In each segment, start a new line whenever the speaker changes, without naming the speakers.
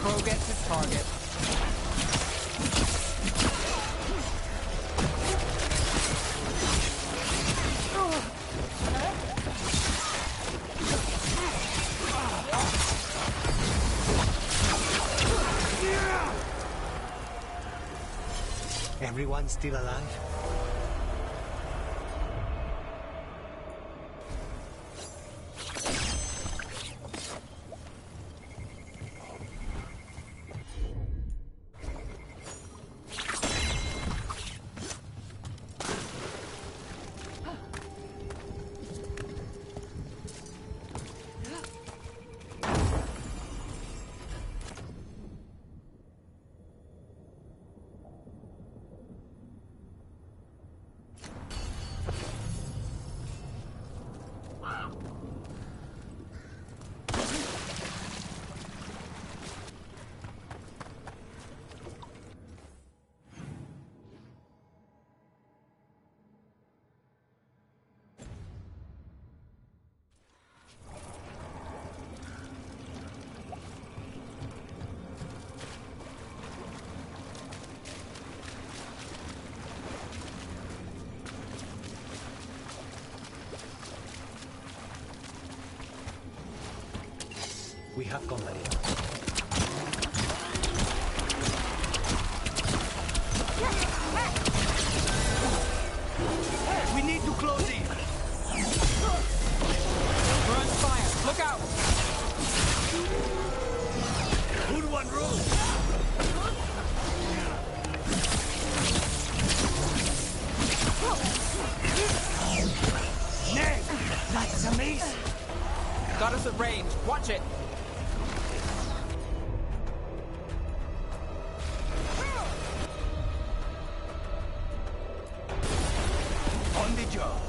Crow gets his target.
Everyone still alive? We have company.
We need to close in.
Burn fire! Look out!
Good one, Rose. Nay, that's amazing.
Got us at range. Watch it!
On the job.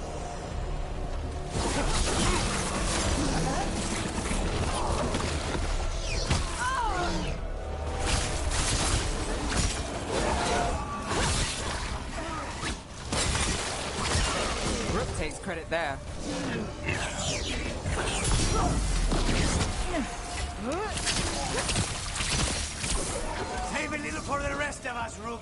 Rook takes credit there.
Save a little for the rest of us, Rook.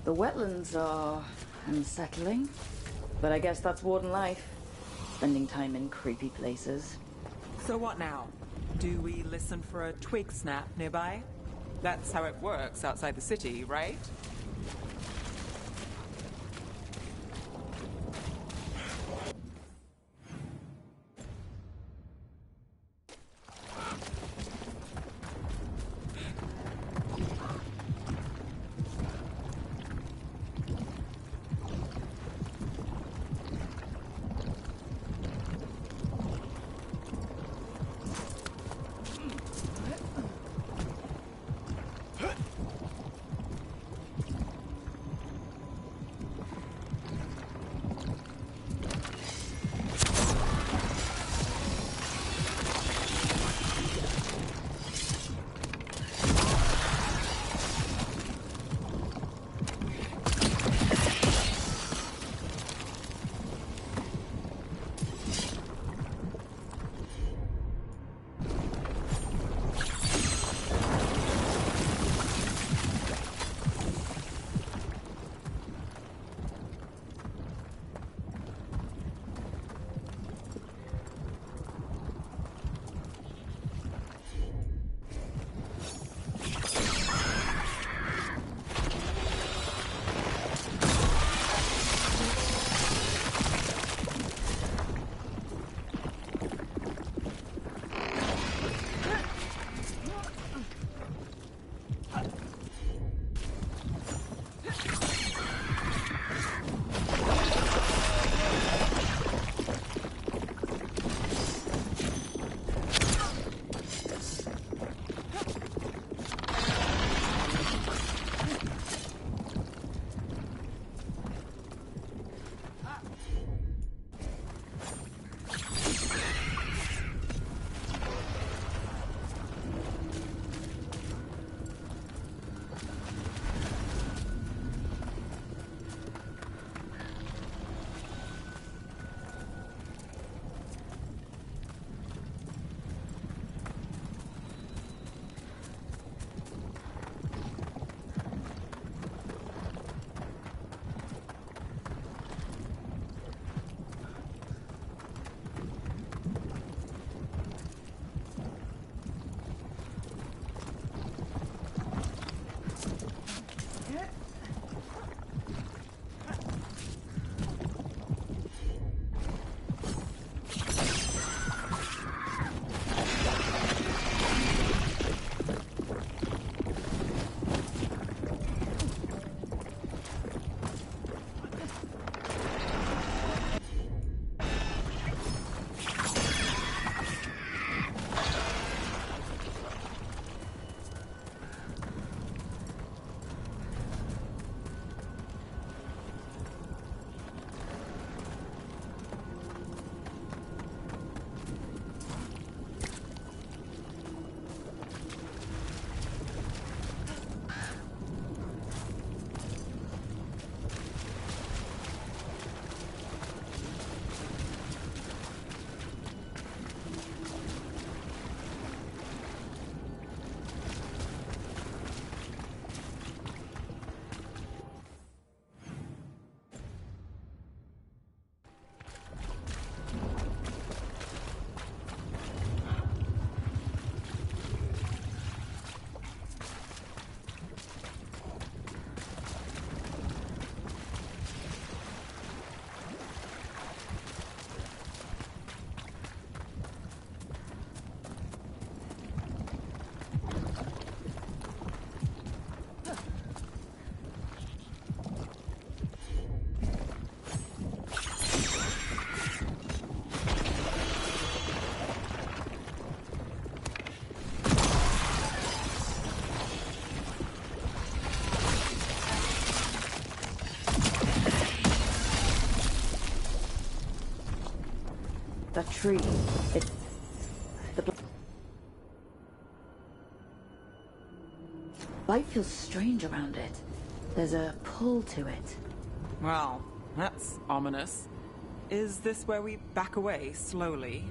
The wetlands are unsettling, but I guess that's Warden life. Spending time in creepy places.
So what now? Do we listen for a twig snap nearby? That's how it works outside the city, right?
That tree, it... The Blight feels strange around it. There's a pull to it.
Well, that's ominous. Is this where we back away slowly?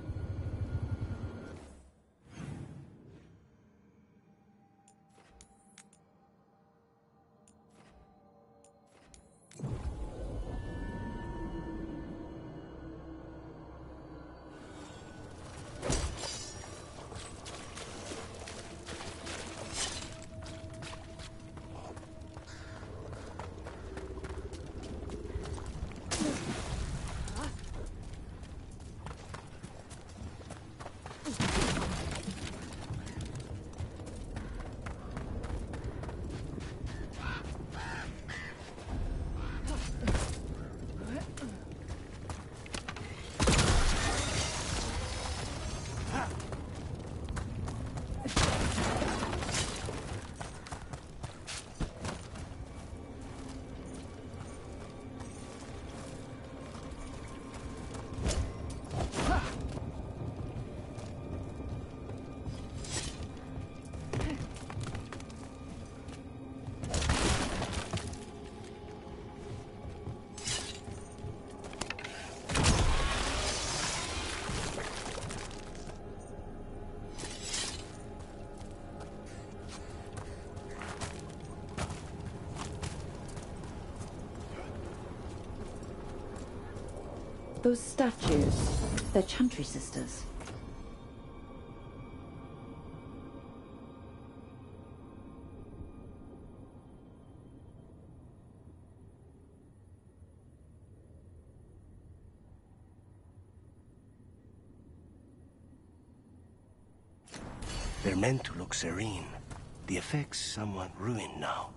Those statues, they're Chantry sisters.
They're meant to look serene. The effect's somewhat ruined now.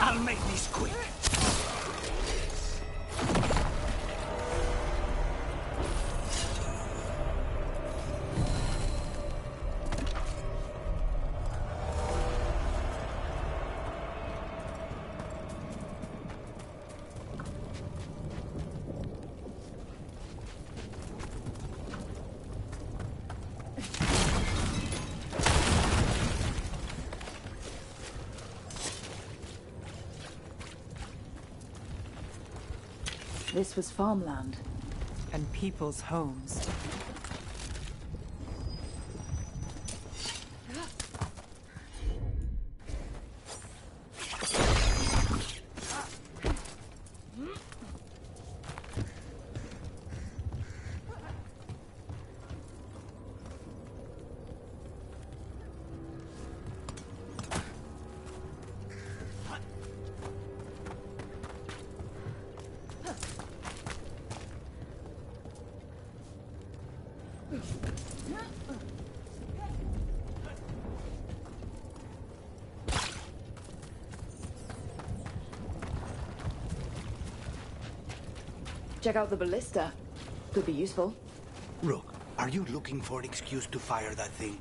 I'll make this quick.
This was farmland.
And people's homes.
Check out the ballista. Could be useful.
Rook, are you looking for an excuse to fire that thing?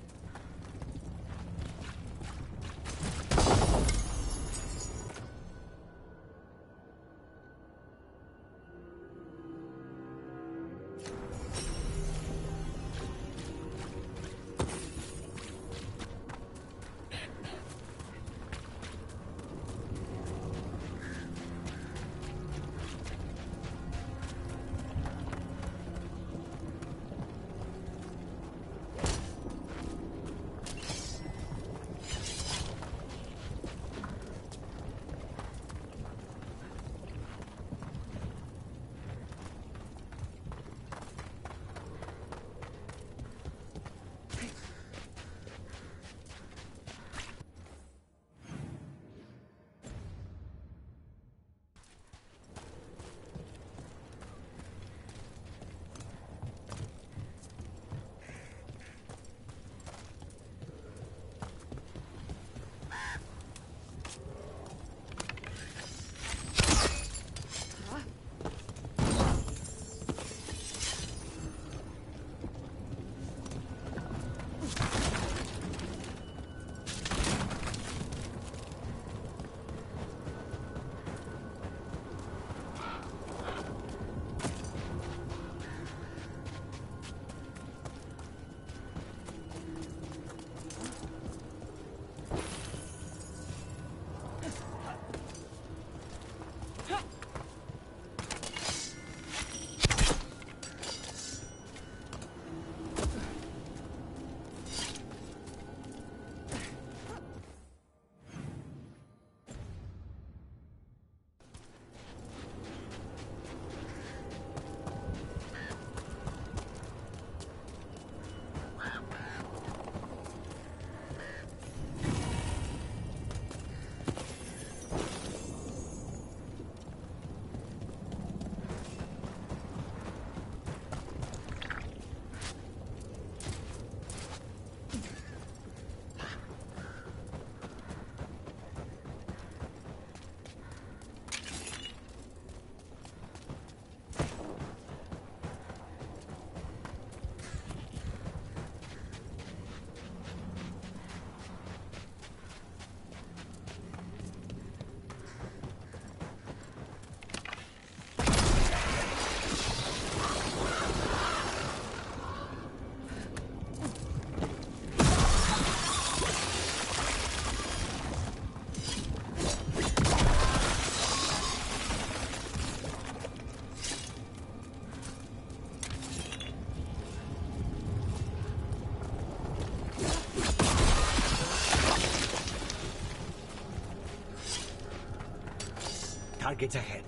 Targets ahead.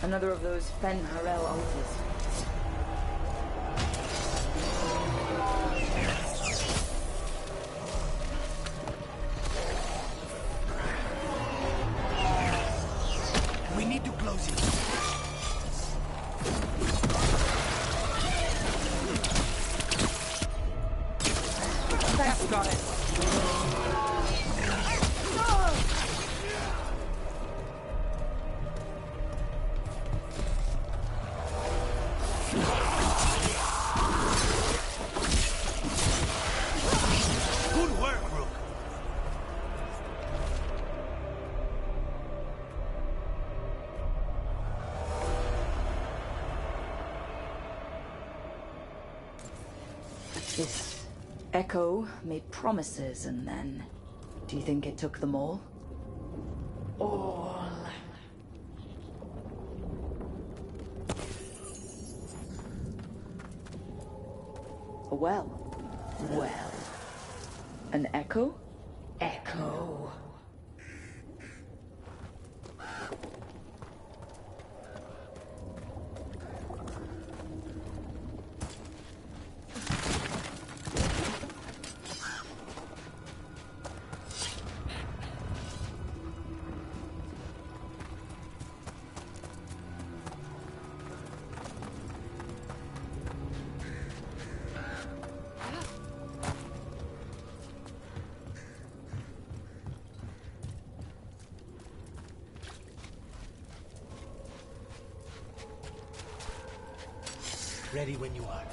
Another of those Fen Harel altars.
We need to close it.
That's got it.
Good work, Rook.
This Echo made promises and then... Do you think it took them all? All. A well. Well. An echo? Echo.
Ready when you are.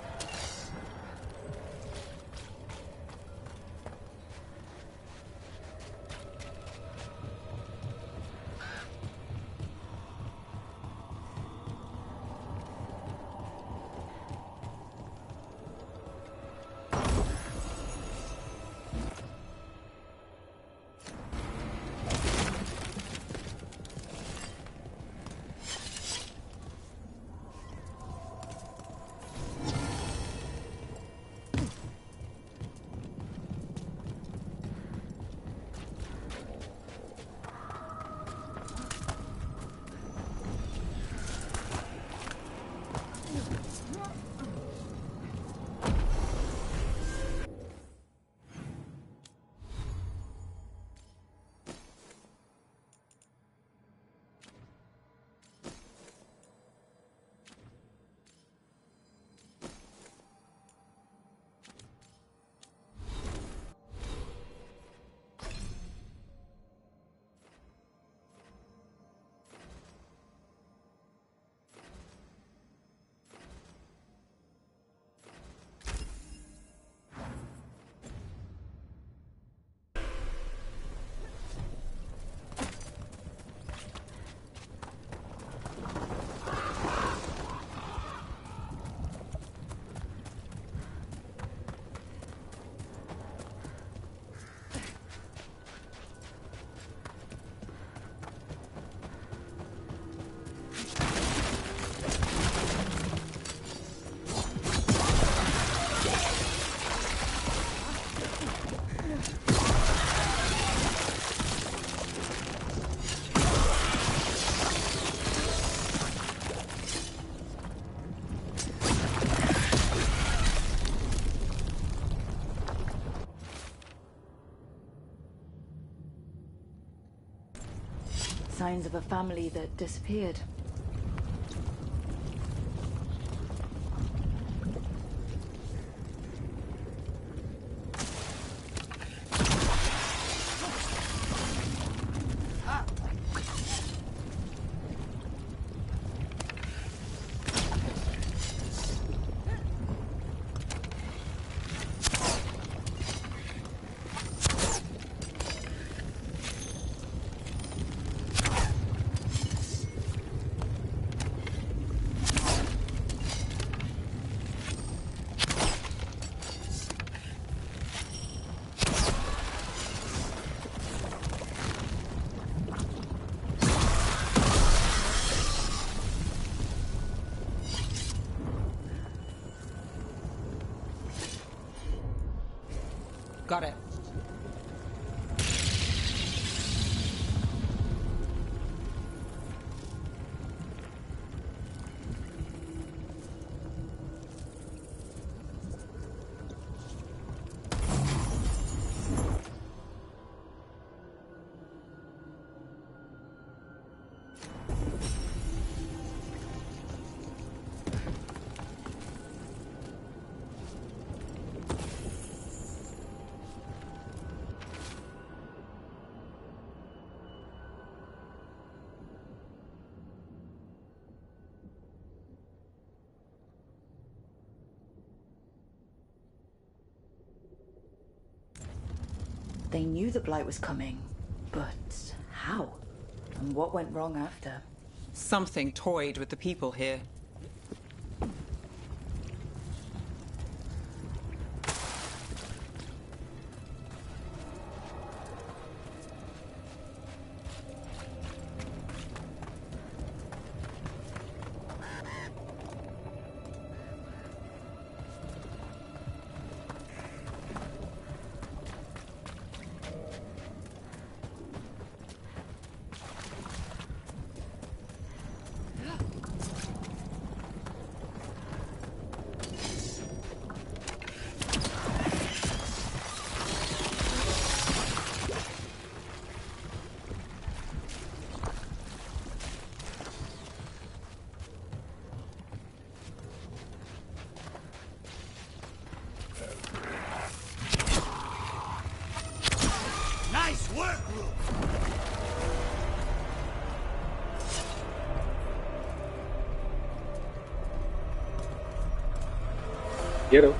Signs of a family that disappeared.
Got it.
They knew the Blight was coming, but how? And what went wrong after?
Something toyed with the people here.
Nice work, Rook!
Get him.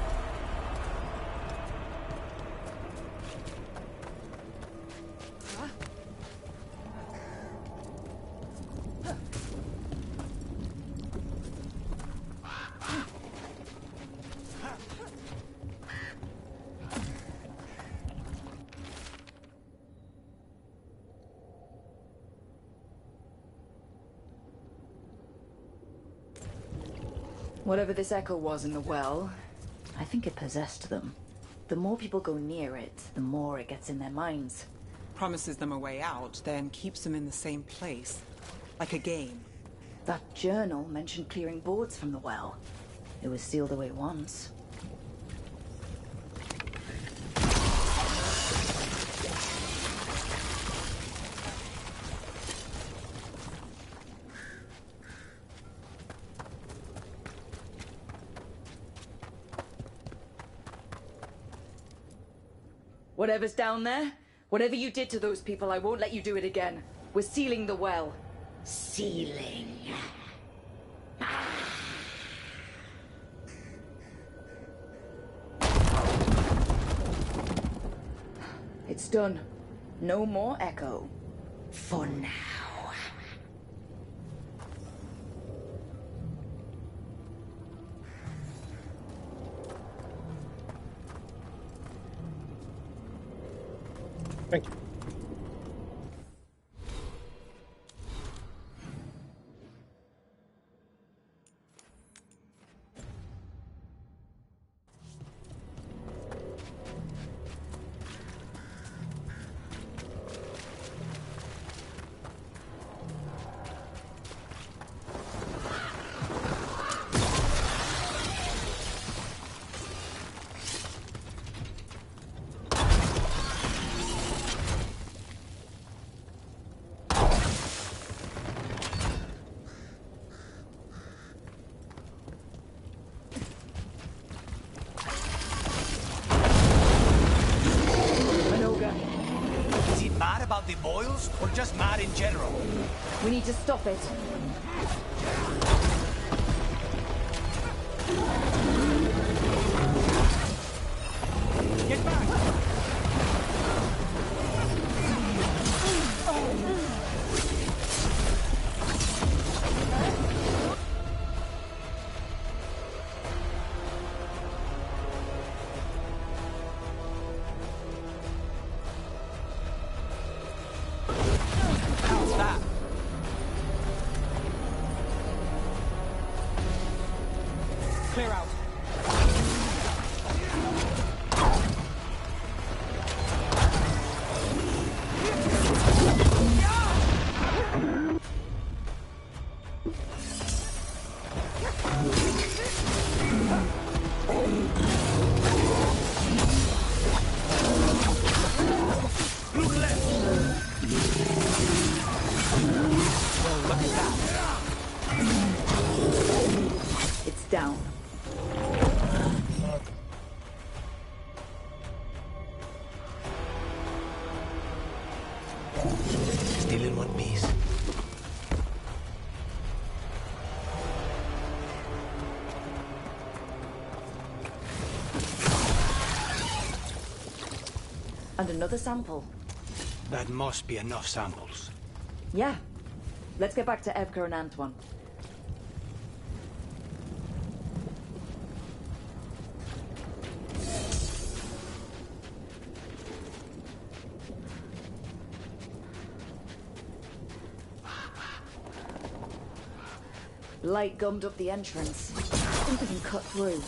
Whatever this echo was in the well, I think it possessed them. The more people go near it, the more it gets in their minds.
Promises them a way out, then keeps them in the same place. Like a game.
That journal mentioned clearing boards from the well. It was sealed away once. Whatever's down there, whatever you did to those people, I won't let you do it again. We're sealing the well. Sealing. It's done. No more echo. For now.
Thank you.
About the boils, or just mad in general?
We need to stop it.
Get back!
down.
Still in one piece.
And another sample.
That must be enough samples.
Yeah. Let's get back to Evka and Antoine. Blight gummed up the entrance. I think we can cut through.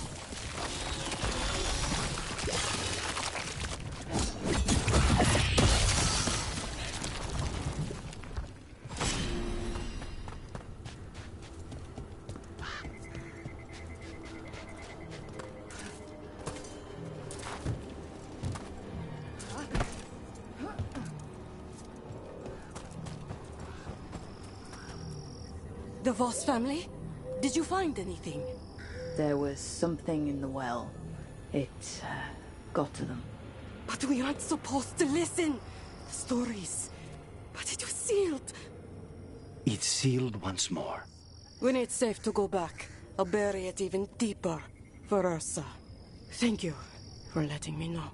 The Voss family? Did you find anything?
There was something in the well. It got to them.
But we aren't supposed to listen. The stories. But it was sealed.
It's sealed once more.
When it's safe to go back, I'll bury it even deeper for Ursa. Thank you for letting me know.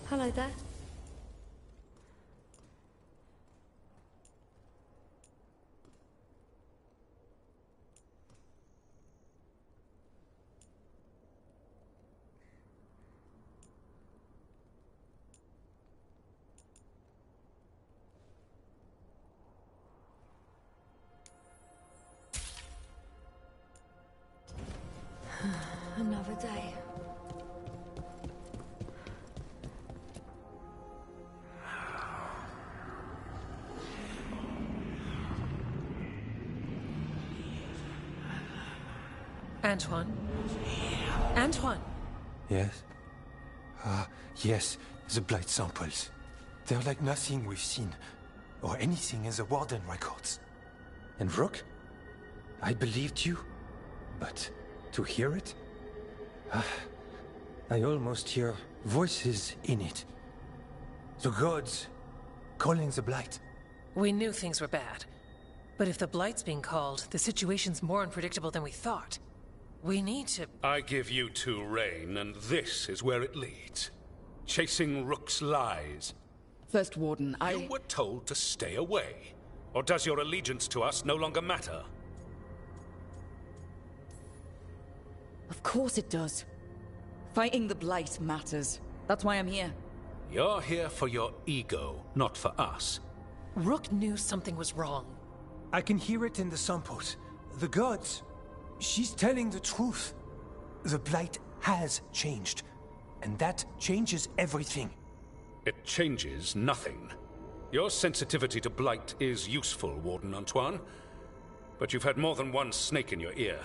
Hello there. Another day.
Antoine? Antoine!
Yes? Yes, the Blight samples. They're like nothing we've seen, or anything in the Warden records. And Rook? I believed you, but to hear it? I almost hear voices in it. The gods calling the Blight.
We knew things were bad. But if the Blight's being called, the situation's more unpredictable than we thought. We need to...
I give you two reign, and this is where it leads. Chasing Rook's lies.
First Warden,
You were told to stay away. Or does your allegiance to us no longer matter?
Of course it does. Fighting the Blight matters. That's why I'm here.
You're here for your ego, not for us.
Rook knew something was wrong.
I can hear it in the samples. The gods. She's telling the truth. The Blight has changed. And that changes everything.
It changes nothing. Your sensitivity to Blight is useful, Warden Antoine. But you've had more than one snake in your ear.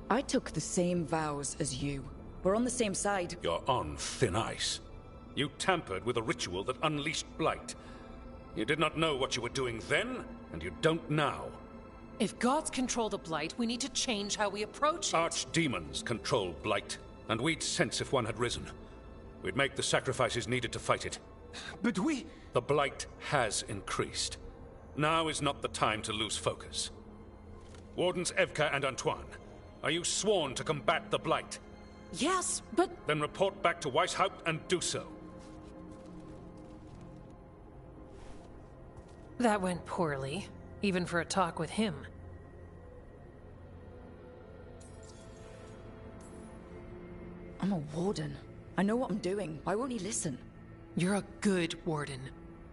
I took the same vows as you. We're on the same side.
You're on thin ice. You tampered with a ritual that unleashed Blight. You did not know what you were doing then, and you don't now.
If gods control the Blight, we need to change how we approach it.
Archdemons control Blight, and we'd sense if one had risen. We'd make the sacrifices needed to fight it.
But we...
The Blight has increased. Now is not the time to lose focus. Wardens Evka and Antoine, are you sworn to combat the Blight?
Yes, but...
Then report back to Weishaupt and do so.
That went poorly, even for a talk with him.
I'm a Warden. I know what I'm doing. Why won't he listen?
You're a good Warden.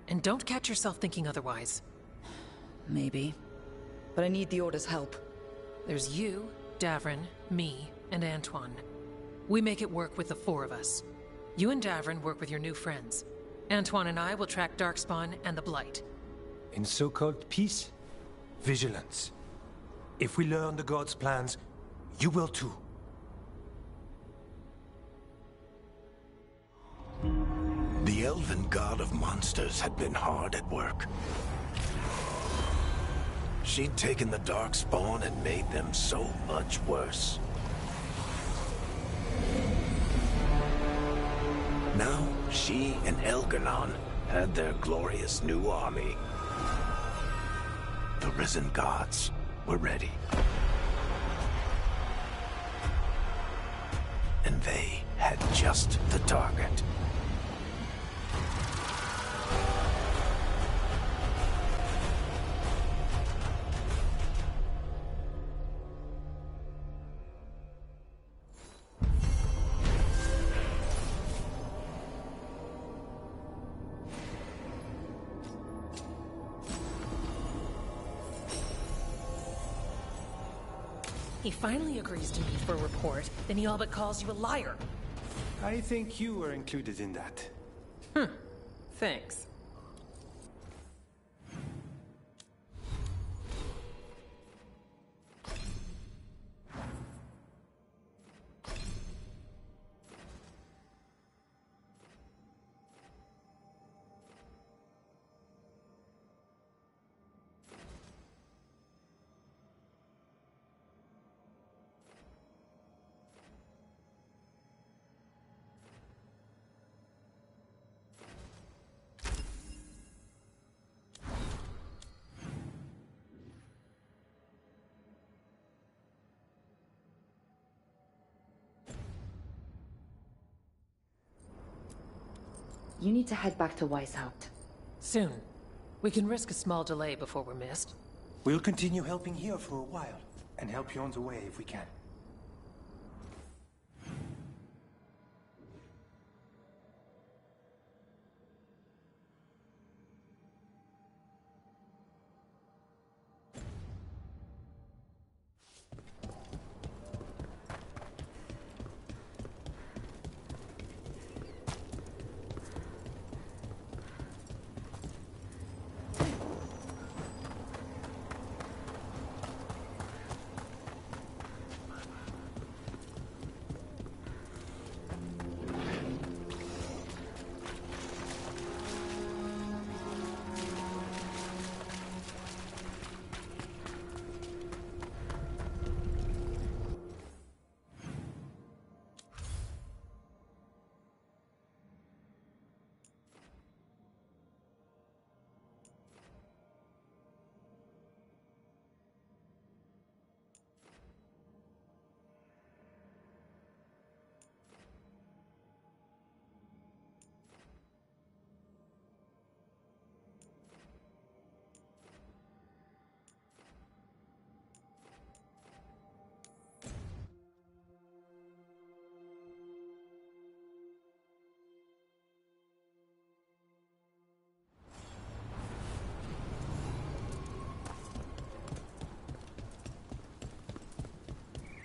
And don't catch yourself thinking otherwise.
Maybe. But I need the Order's help.
There's you, Davrin, me, and Antoine. We make it work with the four of us. You and Davrin work with your new friends. Antoine and I will track Darkspawn and the Blight.
In so-called peace, vigilance. If we learn the gods' plans, you will too.
The elven god of monsters had been hard at work. She'd taken the Darkspawn and made them so much worse. Now, she and Elgar'nan had their glorious new army. The risen gods were ready. And they had just the target.
He finally agrees to meet for a report, then he all but calls you a liar.
I think you were included in that.
Thanks.
You need to head back to Weishaupt.
Soon. We can risk a small delay before we're missed.
We'll continue helping here for a while, and help you on the way if we can.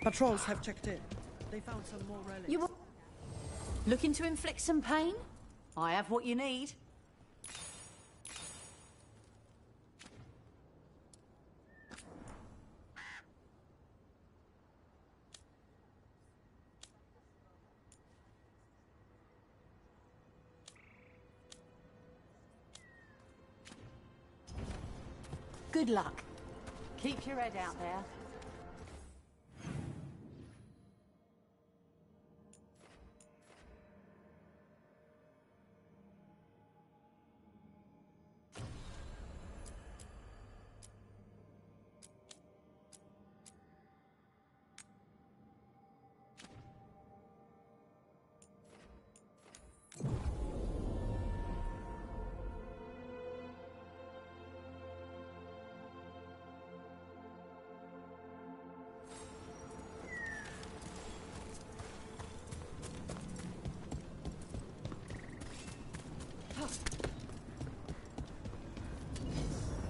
Patrols have checked in. They found some more relics.
You looking to inflict some pain? I have what you need. Good luck. Keep your head out there.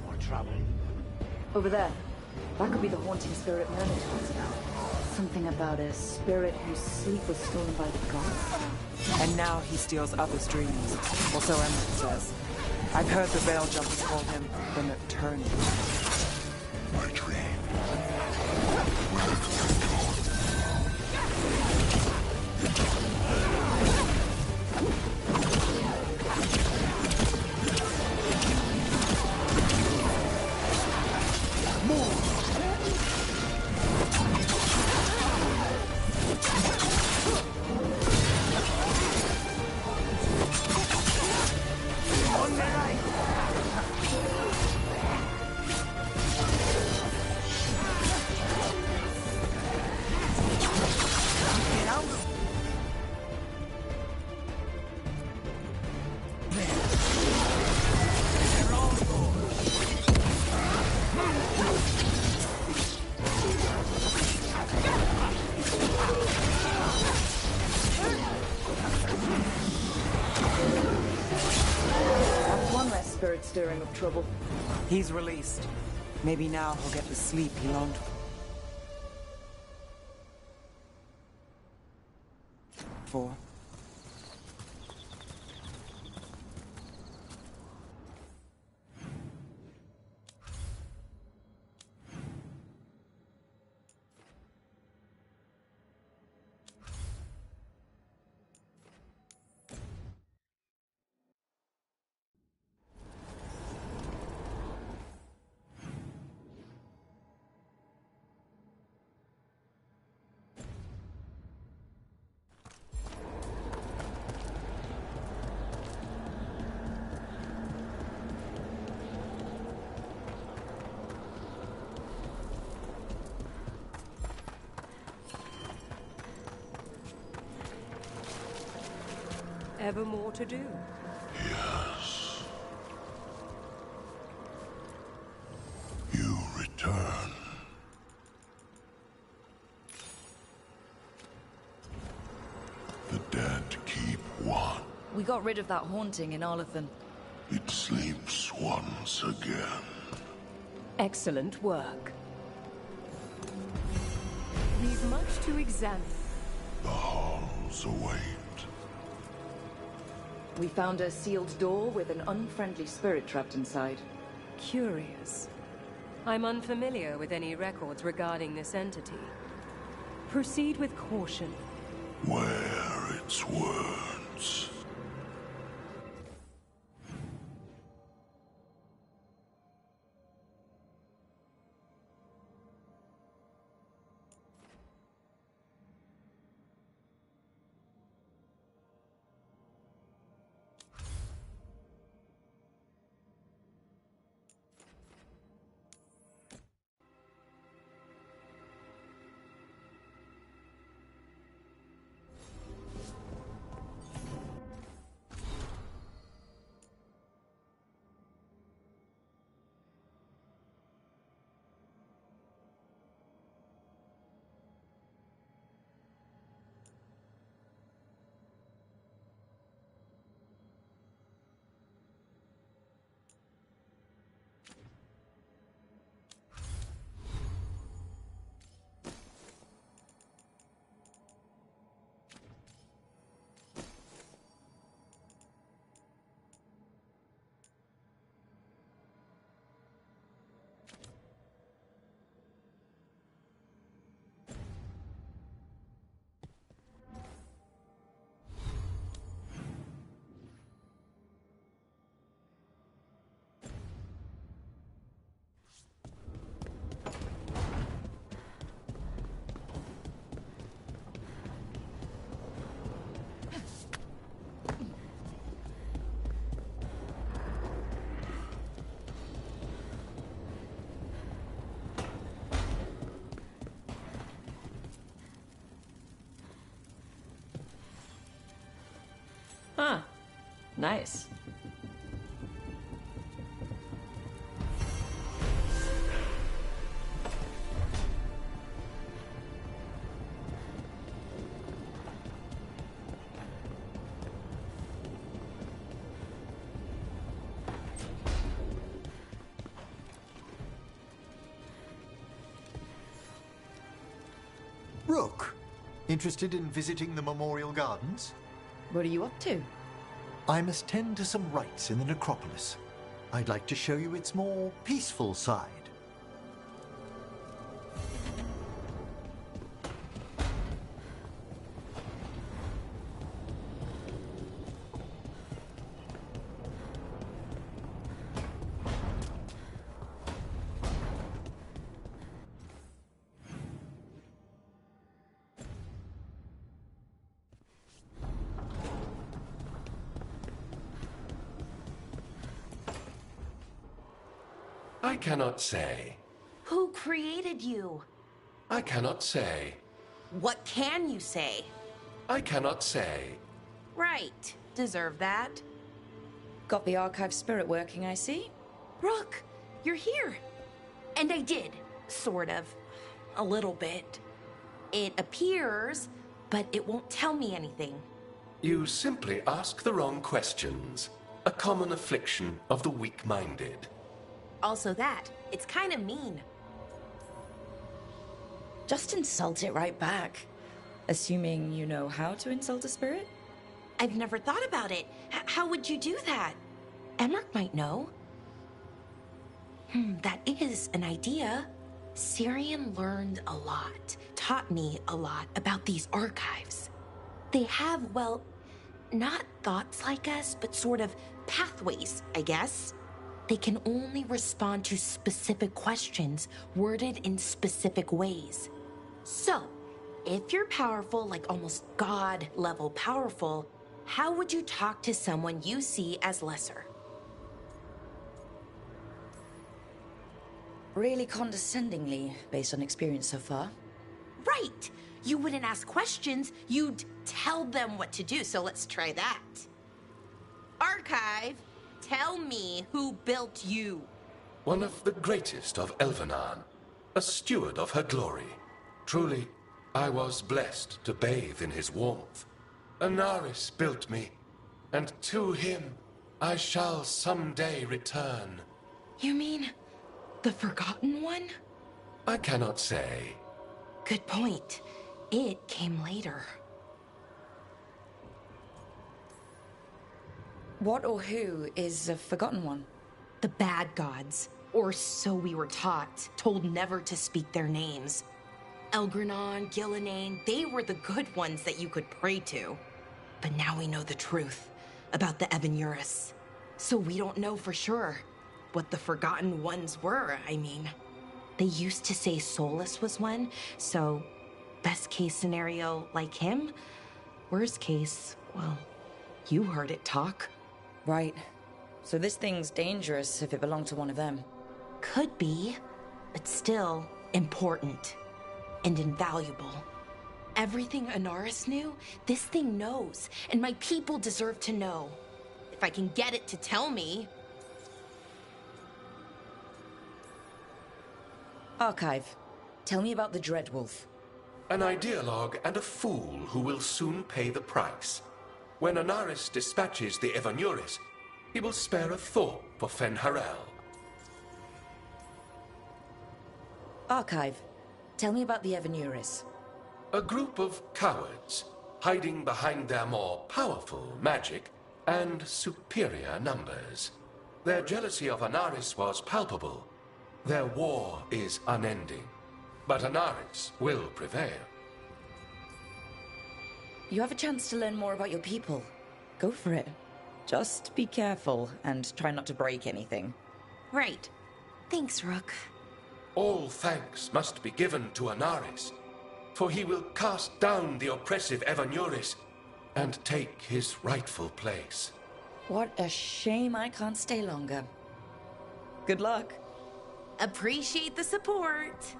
More trouble.
Over there. That could be the haunting spirit Merlin talks about. Something about a spirit whose sleep was stolen by the gods.
And now he steals others' dreams. Or so Emmerich says. I've heard the Veil Jumpers call him the Nocturnal.
My dream.
Stirring up trouble.
He's released. Maybe now he'll get the sleep he longed for.
Ever more to do?
Yes. You return. The dead keep one.
We got rid of that haunting in Arlathan.
It sleeps once again.
Excellent work. We've much to examine.
The halls await.
We found a sealed door with an unfriendly spirit trapped inside.
Curious. I'm unfamiliar with any records regarding this entity. Proceed with caution.
Wear its words.
Ah, nice.
Rook, interested in visiting the Memorial Gardens?
What are you up to?
I must tend to some rites in the necropolis. I'd like to show you its more peaceful side.
I cannot say.
Who created you?
I cannot say.
What can you say?
I cannot say.
Right. Deserve that.
Got the archive spirit working, I see.
Rook, you're here. And I did. Sort of. A little bit. It appears, but it won't tell me anything.
You simply ask the wrong questions. A common affliction of the weak-minded.
Also that. It's kind of mean.
Just insult it right back. Assuming you know how to insult a spirit?
I've never thought about it. How would you do that? Emmerich might know. That is an idea. Syrian learned a lot, taught me a lot about these archives. They have, well, not thoughts like us, but sort of pathways, I guess. They can only respond to specific questions worded in specific ways. So, if you're powerful, like almost God-level powerful, how would you talk to someone you see as lesser?
Really condescendingly, based on experience so far.
Right! You wouldn't ask questions, you'd tell them what to do, so let's try that. Archive, tell me who built you.
One of the greatest of Elvenan, a steward of her glory. Truly, I was blessed to bathe in his warmth. Anaris built me, and to him I shall someday return.
You mean the Forgotten One?
I cannot say.
Good point. It came later.
What or who is a Forgotten One?
The bad gods, or so we were taught, told never to speak their names. Elgranon, Gillenane, they were the good ones that you could pray to. But now we know the truth about the Evanuris. So we don't know for sure what the Forgotten Ones were, I mean. They used to say Solus was one, so best case scenario, like him. Worst case, well, you heard it talk.
Right. So this thing's dangerous if it belonged to one of them.
Could be, but still important. And invaluable. Everything Anaris knew, this thing knows, and my people deserve to know. If I can get it to tell me.
Archive, tell me about the Dreadwolf.
An ideologue and a fool who will soon pay the price. When Anaris dispatches the Evanuris, he will spare a thought for Fen'Harel.
Archive, tell me about the Evanuris.
A group of cowards, hiding behind their more powerful magic and superior numbers. Their jealousy of Anaris was palpable. Their war is unending. But Anaris will prevail.
You have a chance to learn more about your people. Go for it. Just be careful and try not to break anything.
Right. Thanks, Rook.
All thanks must be given to Anaris, for he will cast down the oppressive Evanuris and take his rightful place.
What a shame I can't stay longer. Good luck.
Appreciate the support.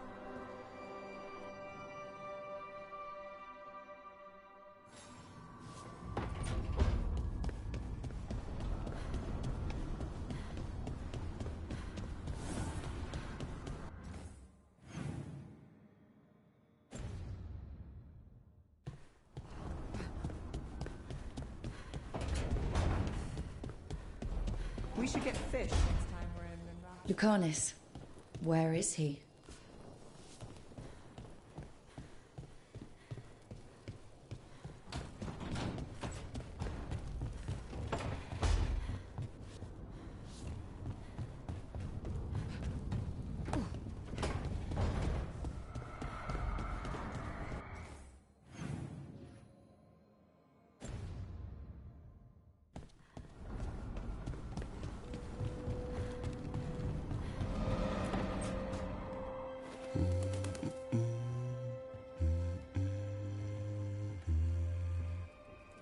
We should get fish next time we're in Minra.
Lucanis, where is he?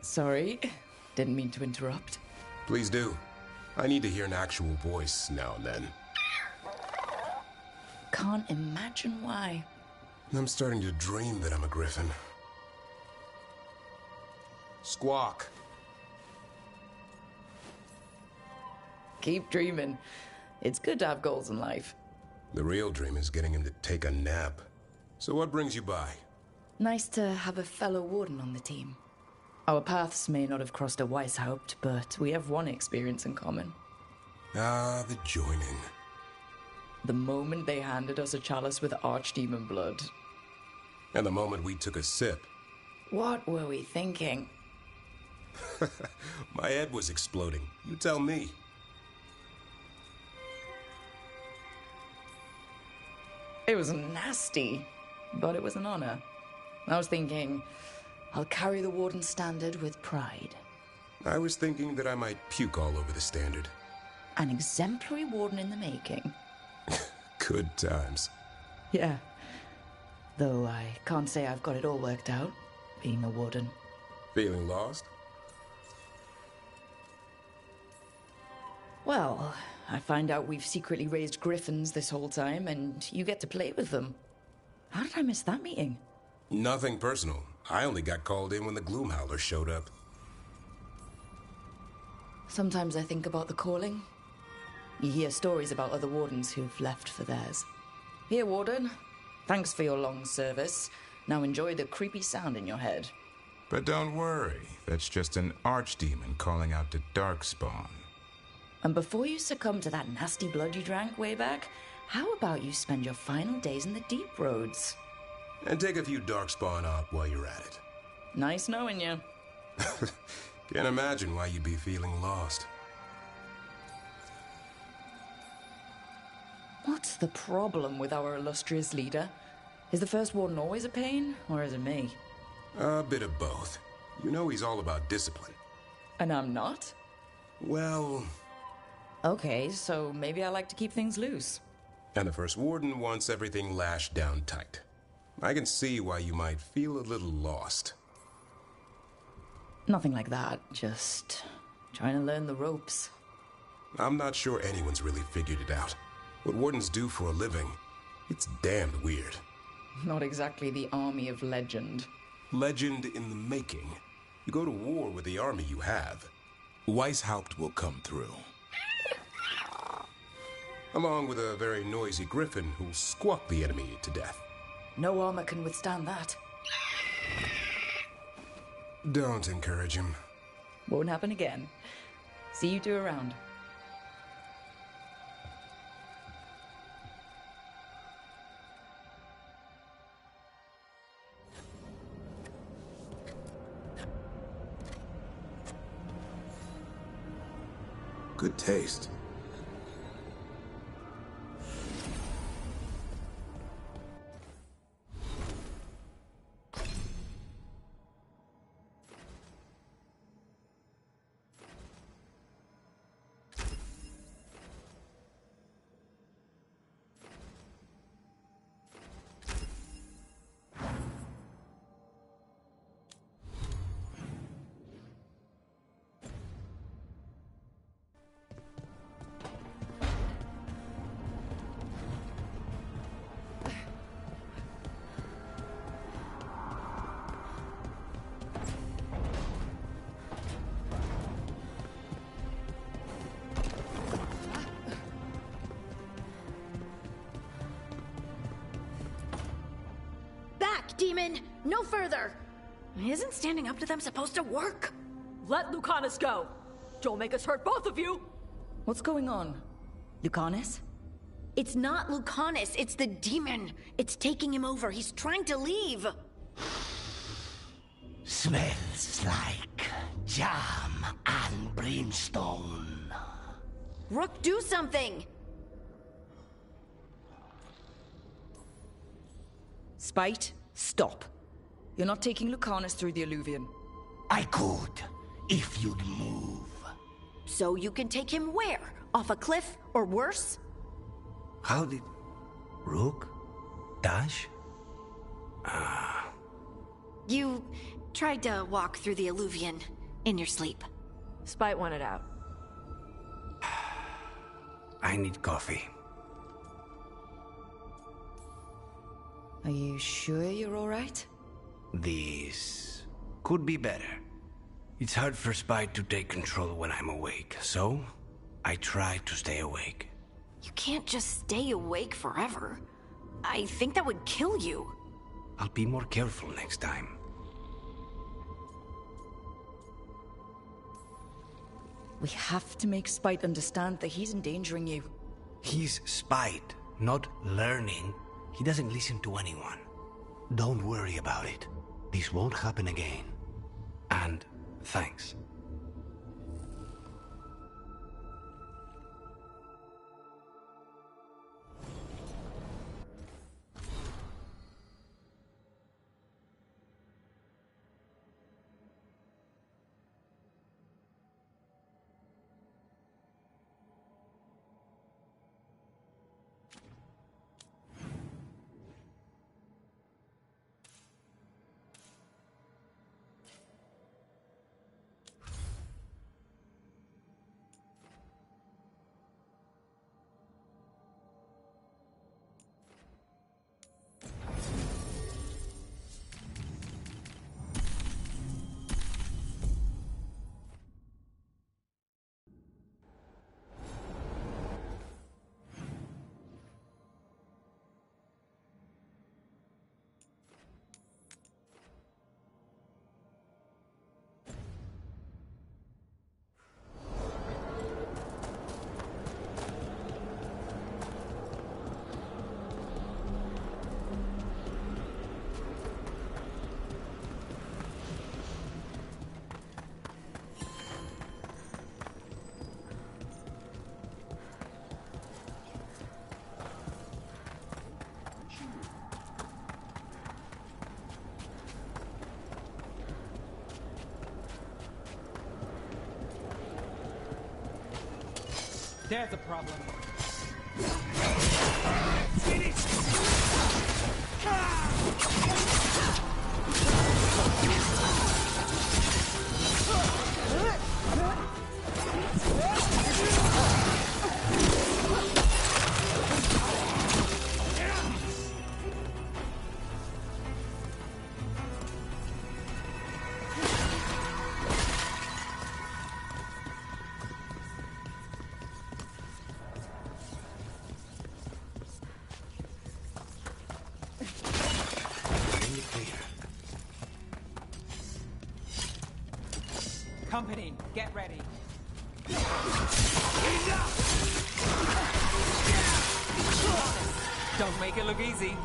Sorry, didn't mean to interrupt.
Please do. I need to hear an actual voice now and then.
can't imagine why.
I'm starting to dream that I'm a griffin. Squawk.
Keep dreaming. It's good to have goals in life.
The real dream is getting him to take a nap. So what brings you by?
Nice to have a fellow warden on the team. Our paths may not have crossed at Weishaupt, but we have one experience in common.
Ah, the joining.
The moment they handed us a chalice with archdemon blood.
And the moment we took a sip.
What were we thinking?
My head was exploding. You tell me.
It was nasty, but it was an honor. I was thinking, I'll carry the warden standard with pride.
I was thinking that I might puke all over the standard.
An exemplary warden in the making.
Good times.
Yeah. Though I can't say I've got it all worked out, being a warden.
Feeling lost?
Well, I find out we've secretly raised griffins this whole time, and you get to play with them. How did I miss that meeting?
Nothing personal. I only got called in when the Gloomhowler showed up.
Sometimes I think about the calling. You hear stories about other wardens who've left for theirs. Here, warden. Thanks for your long service. Now enjoy the creepy sound in your head.
But don't worry. That's just an archdemon calling out to Darkspawn.
And before you succumb to that nasty blood you drank way back, how about you spend your final days in the deep roads?
And take a few Darkspawn up while you're at it.
Nice knowing you.
Can't imagine why you'd be feeling lost.
What's the problem with our illustrious leader? Is the first warden always a pain, or is it me?
A bit of both. You know he's all about discipline.
And I'm not?
Well...
Okay, so maybe I like to keep things loose.
And the first warden wants everything lashed down tight. I can see why you might feel a little lost.
Nothing like that, just trying to learn the ropes.
I'm not sure anyone's really figured it out. What wardens do for a living, it's damned weird.
Not exactly the army of legend.
Legend in the making. You go to war with the army you have.
Weishaupt will come through.
Along with a very noisy griffin who'll squawk the enemy to death.
No armor can withstand that.
Don't encourage him.
Won't happen again. See you two around.
Good taste.
Demon! No further! Isn't standing up to them supposed to work?
Let Lucanus go! Don't make us hurt both of you!
What's going on? Lucanus?
It's not Lucanus, it's the demon. It's taking him over. He's trying to leave.
Smells like jam and brimstone.
Rook, do something!
Spite, stop. You're not taking Lucanus through the Alluvion.
I could, if you'd move.
So you can take him where? Off a cliff, or worse?
How did... Rook? Dash?
You tried to walk through the Alluvion in your sleep.
Spite wanted out.
I need coffee.
Are you sure you're alright?
This could be better. It's hard for Spite to take control when I'm awake, so I try to stay awake.
You can't just stay awake forever. I think that would kill you.
I'll be more careful next time.
We have to make Spite understand that he's endangering you.
He's Spite, not learning. He doesn't listen to anyone. Don't worry about it. This won't happen again. And thanks.
There's a problem. Company, get ready. Don't make it look easy.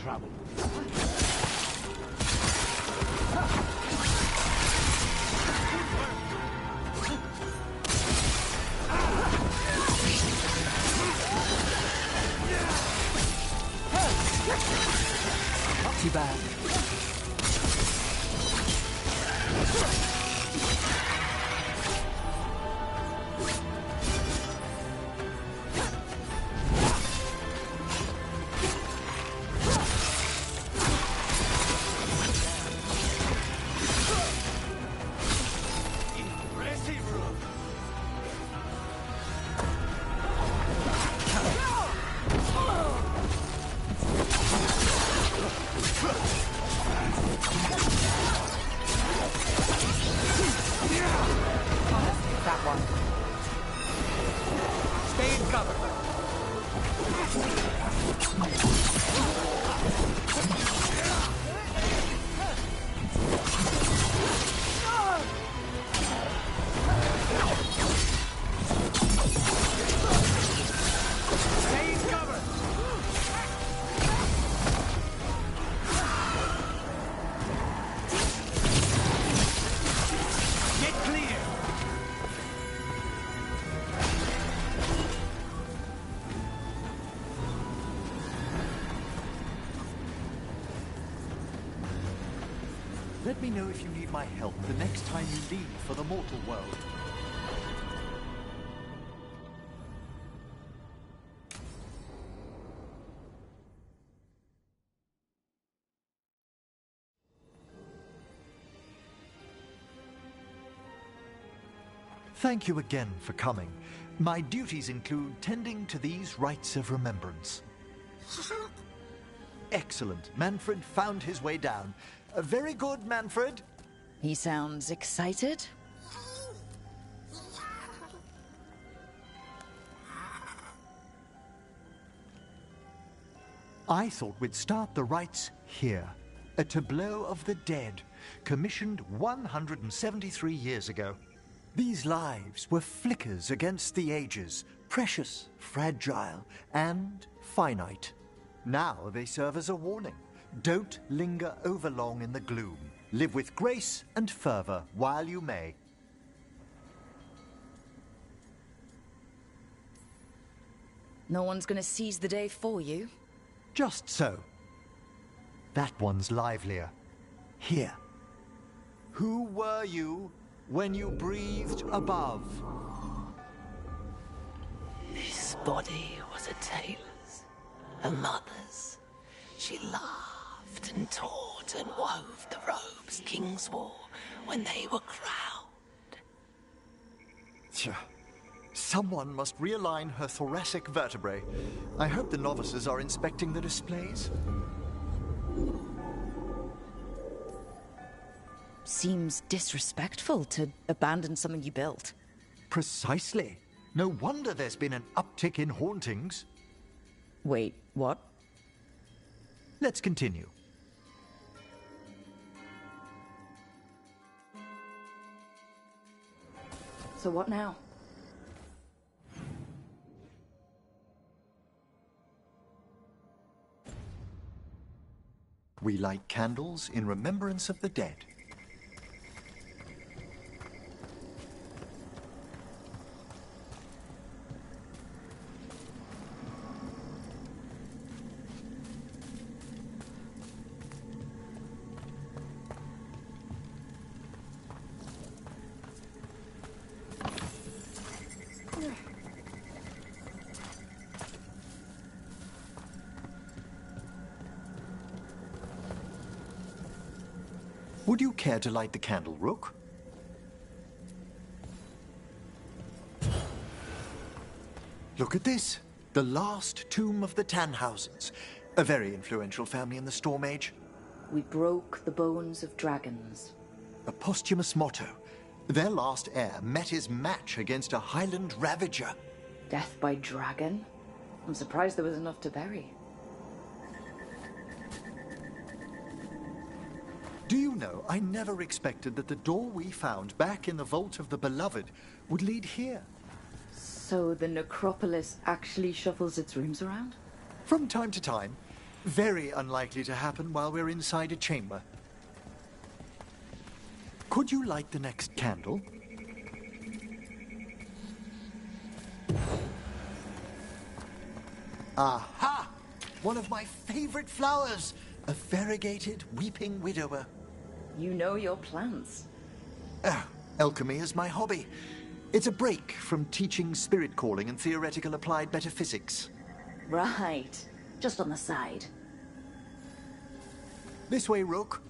Trouble.
Not too bad.
Let me know if you need my help the next time you leave for the mortal world. Thank you again for coming. My duties include tending to these rites of remembrance. Excellent. Manfred found his way down. Very good, Manfred.
He sounds excited.
I thought we'd start the rites here. A tableau of the dead, commissioned 173 years ago. These lives were flickers against the ages, precious, fragile, and finite. Now they serve as a warning. Don't linger overlong in the gloom. Live with grace and fervor while you may.
No one's gonna seize the day for you.
Just so. That one's livelier. Here. Who were you when you breathed above?
This body was a tailor's, a mother's. She laughed and taught and wove the robes kings wore when they were crowned.
Someone must realign her thoracic vertebrae. I hope the novices are inspecting the displays.
Seems disrespectful to abandon something you built.
Precisely. No wonder there's been an uptick in hauntings.
Wait, what?
Let's continue.
So what now?
We light candles in remembrance of the dead. Would you care to light the candle, Rook? Look at this. The last tomb of the Tannhausens. A very influential family in the Storm Age.
We broke the bones of dragons.
A posthumous motto. Their last heir met his match against a Highland Ravager.
Death by dragon? I'm surprised there was enough to bury.
Do you know, I never expected that the door we found back in the Vault of the Beloved would lead here.
So the necropolis actually shuffles its rooms around?
From time to time. Very unlikely to happen while we're inside a chamber. Could you light the next candle? Aha! One of my favorite flowers! A variegated weeping widower.
You know your plants.
Alchemy is my hobby. It's a break from teaching spirit calling and theoretical applied metaphysics.
Right. Just on the side.
This way, Rook.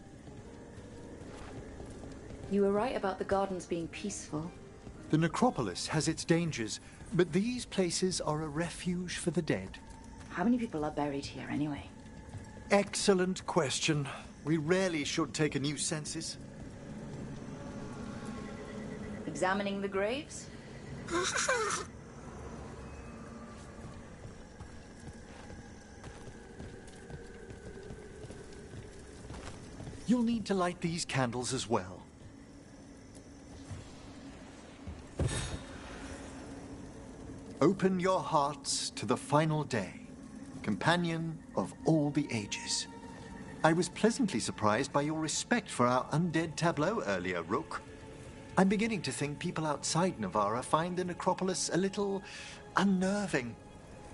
You were right about the gardens being peaceful.
The necropolis has its dangers, but these places are a refuge for the dead.
How many people are buried here, anyway?
Excellent question. We rarely should take a new census.
Examining the graves?
You'll need to light these candles as well. Open your hearts to the final day, companion of all the ages. I was pleasantly surprised by your respect for our undead tableau earlier, Rook. I'm beginning to think people outside Navarra find the necropolis a little unnerving.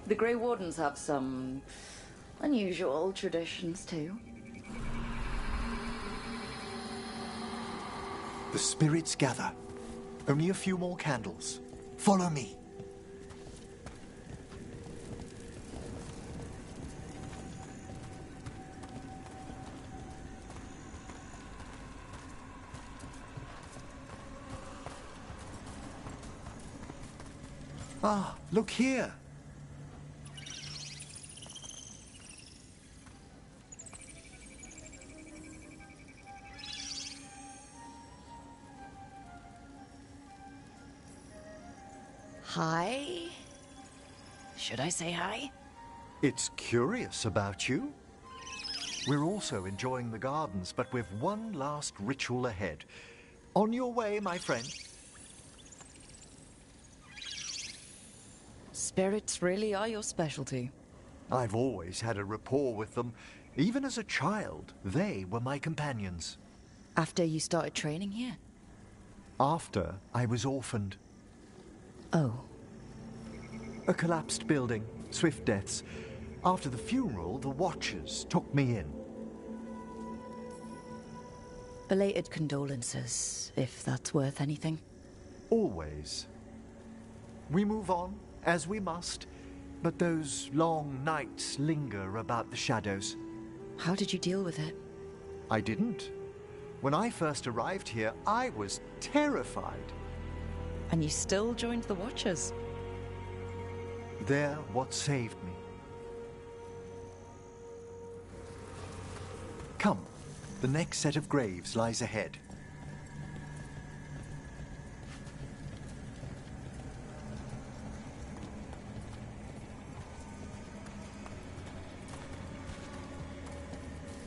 The Grey Wardens have some unusual traditions, too.
The spirits gather. Only a few more candles. Follow me. Ah, look here.
Hi? Should I say hi?
It's curious about you. We're also enjoying the gardens, but we've one last ritual ahead. On your way, my friend.
Spirits really are your specialty.
I've always had a rapport with them. Even as a child, they were my companions.
After you started training here?
After I was orphaned.
Oh.
A collapsed building, swift deaths. After the funeral, the Watchers took me in.
Belated condolences, if that's worth anything.
Always. We move on, as we must, but those long nights linger about the shadows.
How did you deal with it?
I didn't. When I first arrived here, I was terrified.
And you still joined the Watchers?
They're what saved me. Come, the next set of graves lies ahead.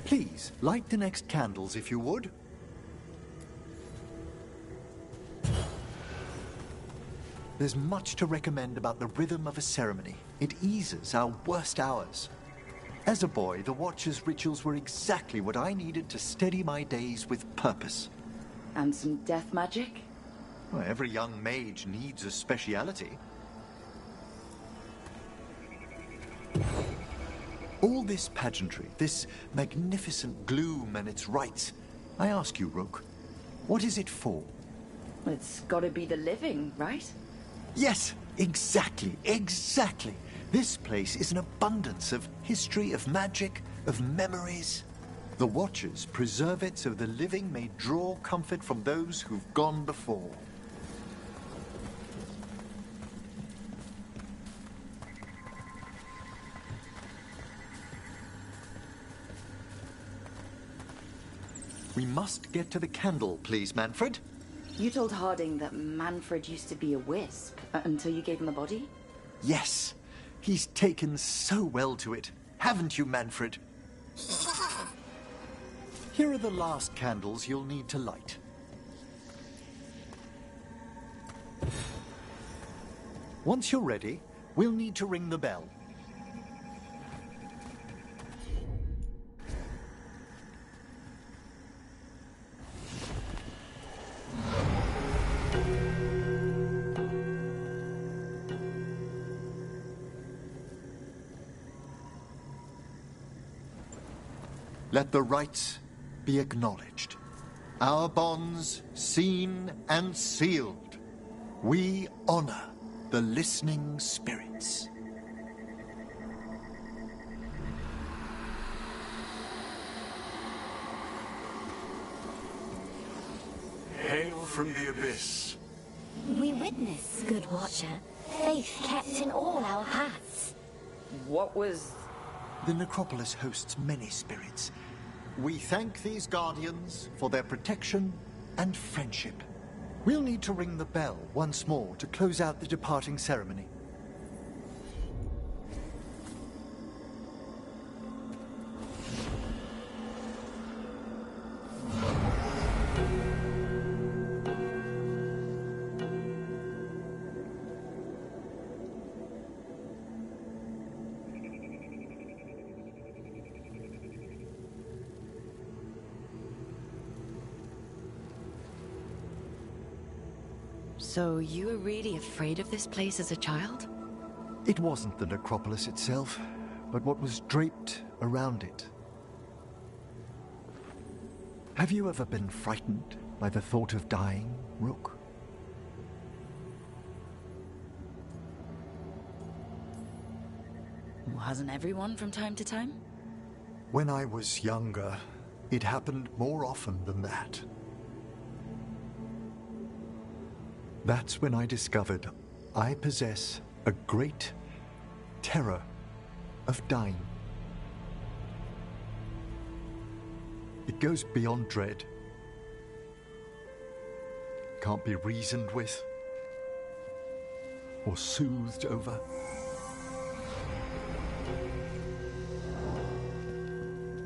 Please, light the next candles if you would. There's much to recommend about the rhythm of a ceremony. It eases our worst hours. As a boy, the Watcher's rituals were exactly what I needed to steady my days with purpose.
And some death magic?
Well, every young mage needs a speciality. All this pageantry, this magnificent gloom and its rites, I ask you, Rook, what is it for?
It's gotta be the living, right?
Yes, exactly, exactly. This place is an abundance of history, of magic, of memories. The Watchers preserve it so the living may draw comfort from those who've gone before. We must get to the candle, please, Manfred.
You told Harding that Manfred used to be a wisp until you gave him the body?
Yes. He's taken so well to it. Haven't you, Manfred? Here are the last candles you'll need to light. Once you're ready, we'll need to ring the bell. Let the rites be acknowledged. Our bonds seen and sealed. We honor the listening spirits.
Hail from the abyss.
We witness, good Watcher. Faith kept in all our hearts.
What was...
The necropolis hosts many spirits. We thank these guardians for their protection and friendship. We'll need to ring the bell once more to close out the departing ceremony.
So you were really afraid of this place as a child?
It wasn't the necropolis itself, but what was draped around it. Have you ever been frightened by the thought of dying, Rook?
Well, hasn't everyone from time to time?
When I was younger, it happened more often than that. That's when I discovered I possess a great terror of dying. It goes beyond dread. Can't be reasoned with or soothed over.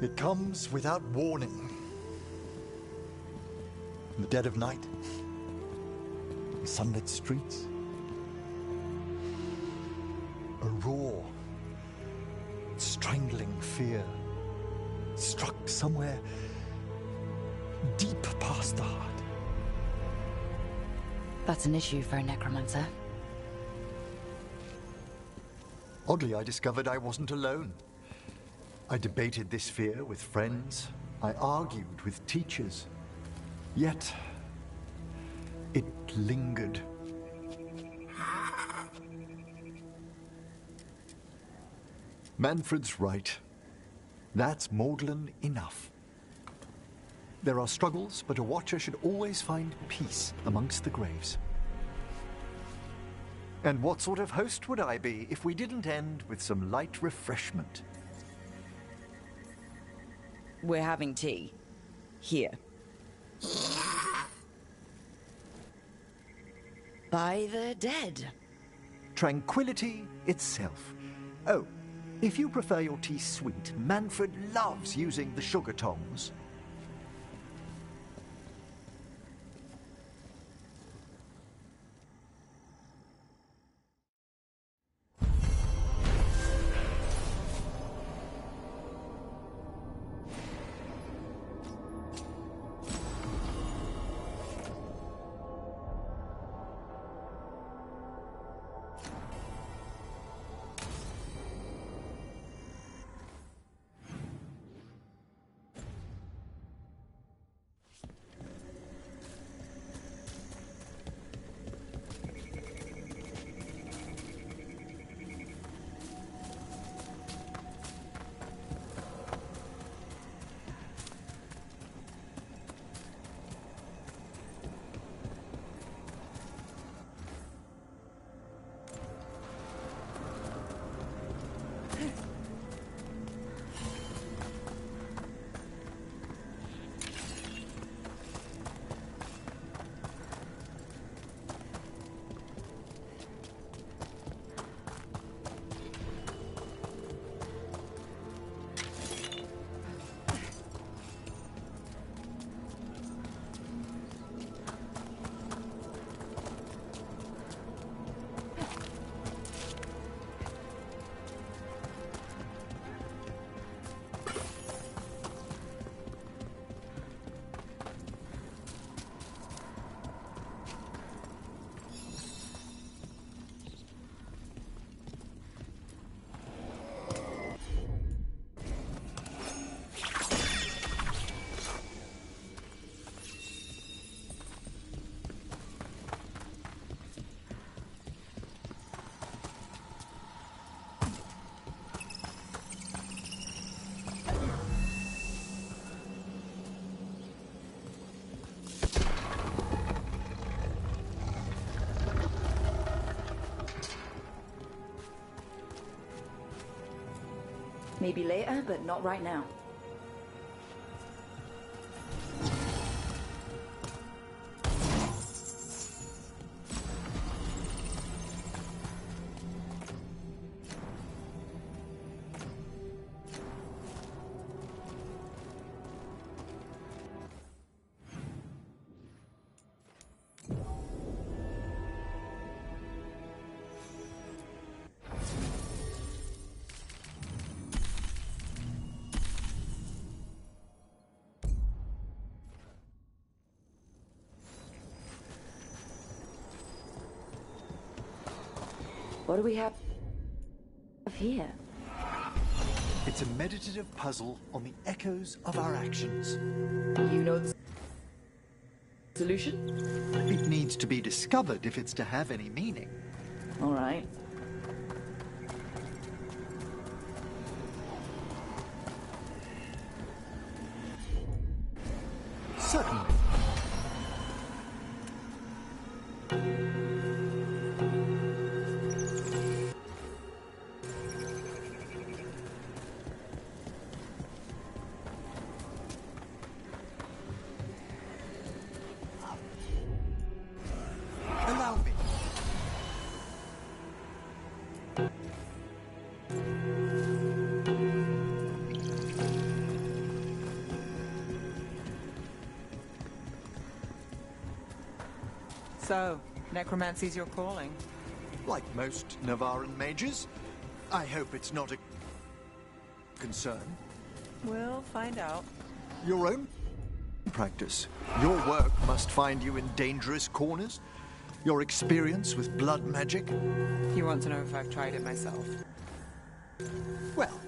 It comes without warning. In the dead of night, in sunlit streets, a raw, strangling fear struck somewhere deep past the heart.
That's an issue for a necromancer.
Oddly, I discovered I wasn't alone. I debated this fear with friends. I argued with teachers. Yet, it lingered. Manfred's right. That's maudlin enough. There are struggles, but a watcher should always find peace amongst the graves. And what sort of host would I be if we didn't end with some light refreshment?
We're having tea. Here. By the dead.
Tranquility itself. Oh, if you prefer your tea sweet, Manfred loves using the sugar tongs.
Maybe later, but not right now. What do we have here?
It's a meditative puzzle on the echoes of our actions.
You know solution?
It needs to be discovered if it's to have any meaning.
All right.
Certainly. Allow me.
So, necromancy's your calling.
Like most Navaran mages, I hope it's not a concern.
We'll find out.
Your own practice. Your work must find you in dangerous corners. Your experience with blood magic.
You want to know if I've tried it myself?
Well,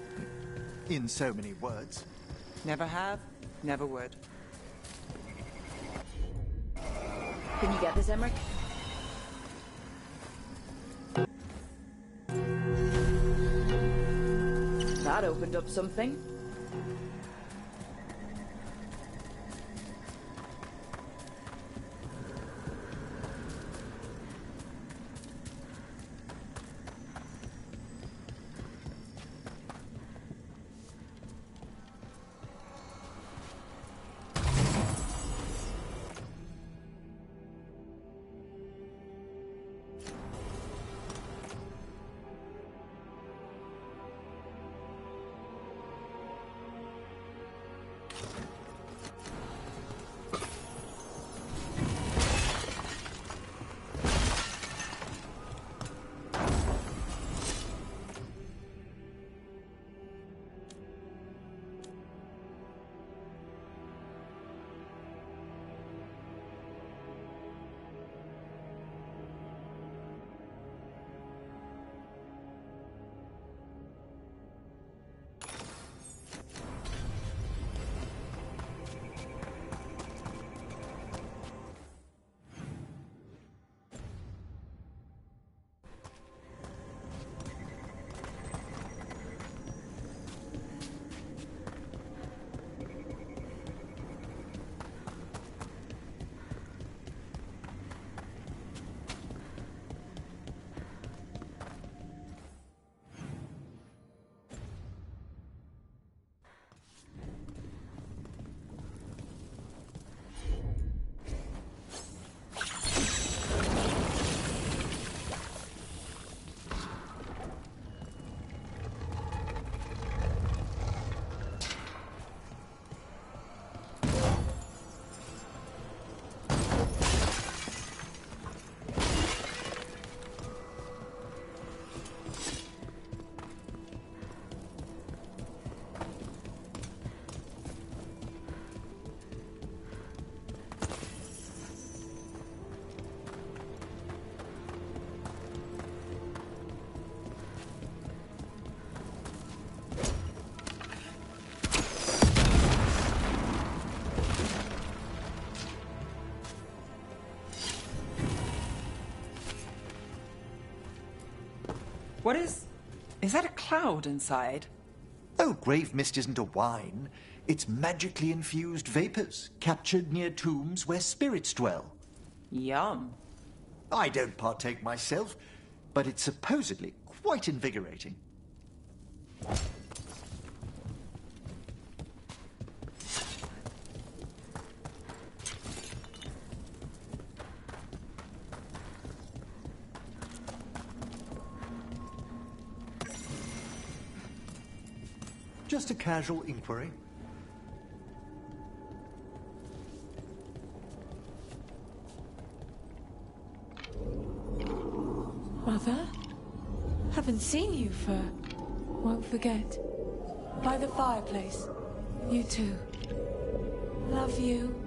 in so many words.
Never have, never would.
Can you get this, Emmerich? That opened up something.
What is... Is that a cloud inside?
Oh, grave mist isn't a wine. It's magically infused vapors, captured near tombs where spirits dwell.
Yum.
I don't partake myself, but it's supposedly quite invigorating. Just a casual inquiry.
Mother? Haven't seen you for... Won't forget. By the fireplace. You too. Love you.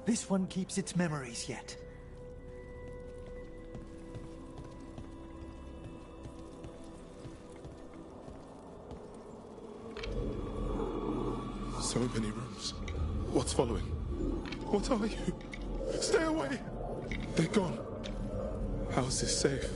This one keeps its memories yet.
So many rooms. What's following? What are you? Stay away! They're gone. How is this safe?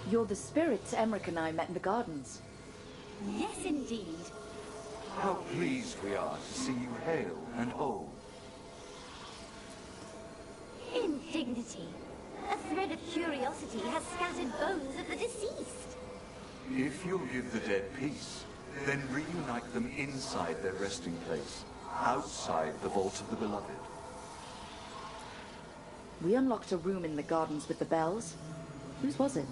You're the spirits Emmerich and I met in the gardens.
Yes, indeed.
How pleased we are to see you hale and whole.
Indignity. A thread of curiosity has scattered bones of the deceased.
If you'll give the dead peace, then reunite them inside their resting place, outside the Vault of the Beloved.
We unlocked a room in the gardens with the bells. Whose was it?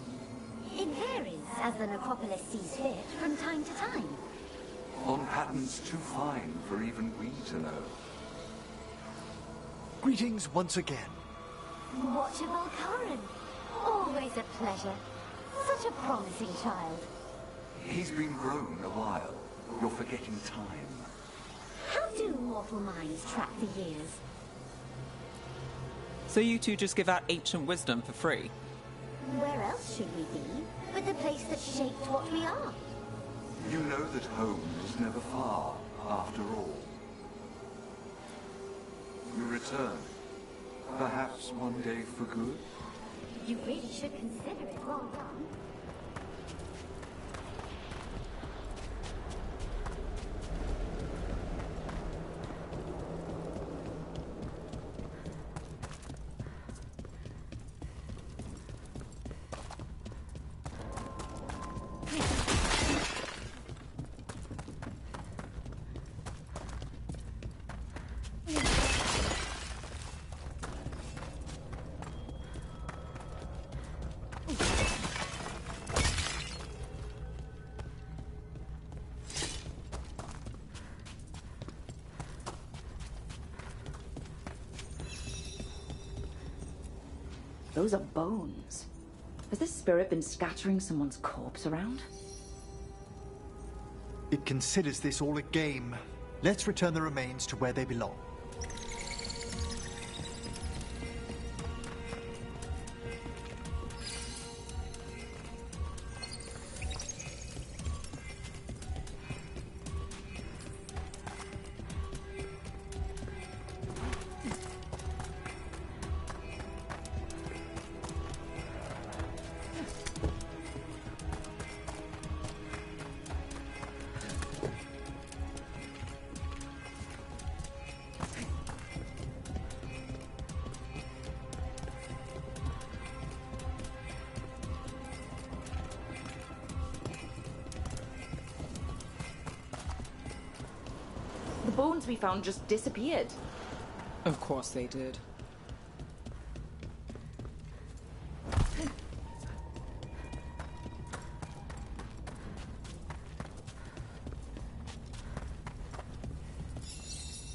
It varies as the necropolis sees fit from time to time.
On patterns too fine for even we to know.
Greetings once again.
Watchable Curran. Always a pleasure. Such a promising child.
He's been grown a while. You're forgetting time.
How do mortal minds track the years?
So you two just give out ancient wisdom for free?
Where else should we be but the place that shaped what we are?
You know that home is never far, after all. You return. Perhaps one day for good?
You really should consider it well done.
Those are bones. Has this spirit been scattering someone's corpse around?
It considers this all a game. Let's return the remains to where they belong.
The bones we found just disappeared.
Of course they did.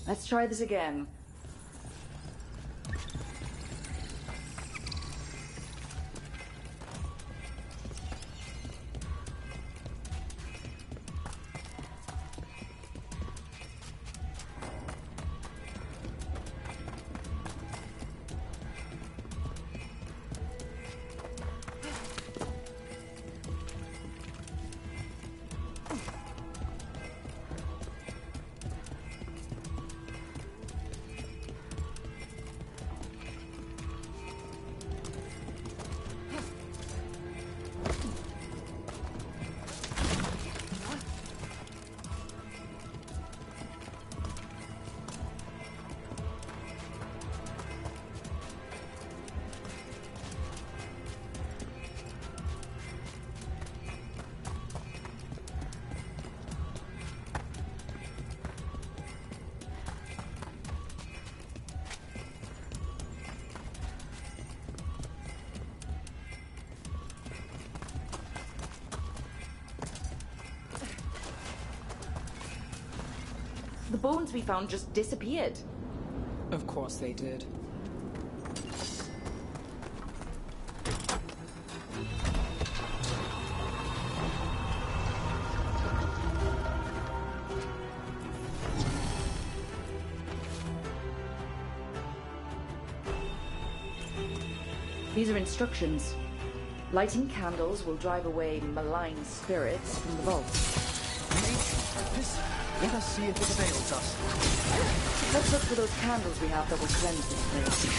Let's try this again. The bones we found just disappeared.
Of course they did.
These are instructions. Lighting candles will drive away malign spirits from the vault.
Let us see if it avails us.
Let's look for those candles we have that will cleanse this place.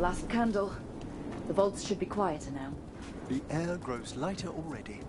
Last candle. The vaults should be quieter now.
The air grows lighter already.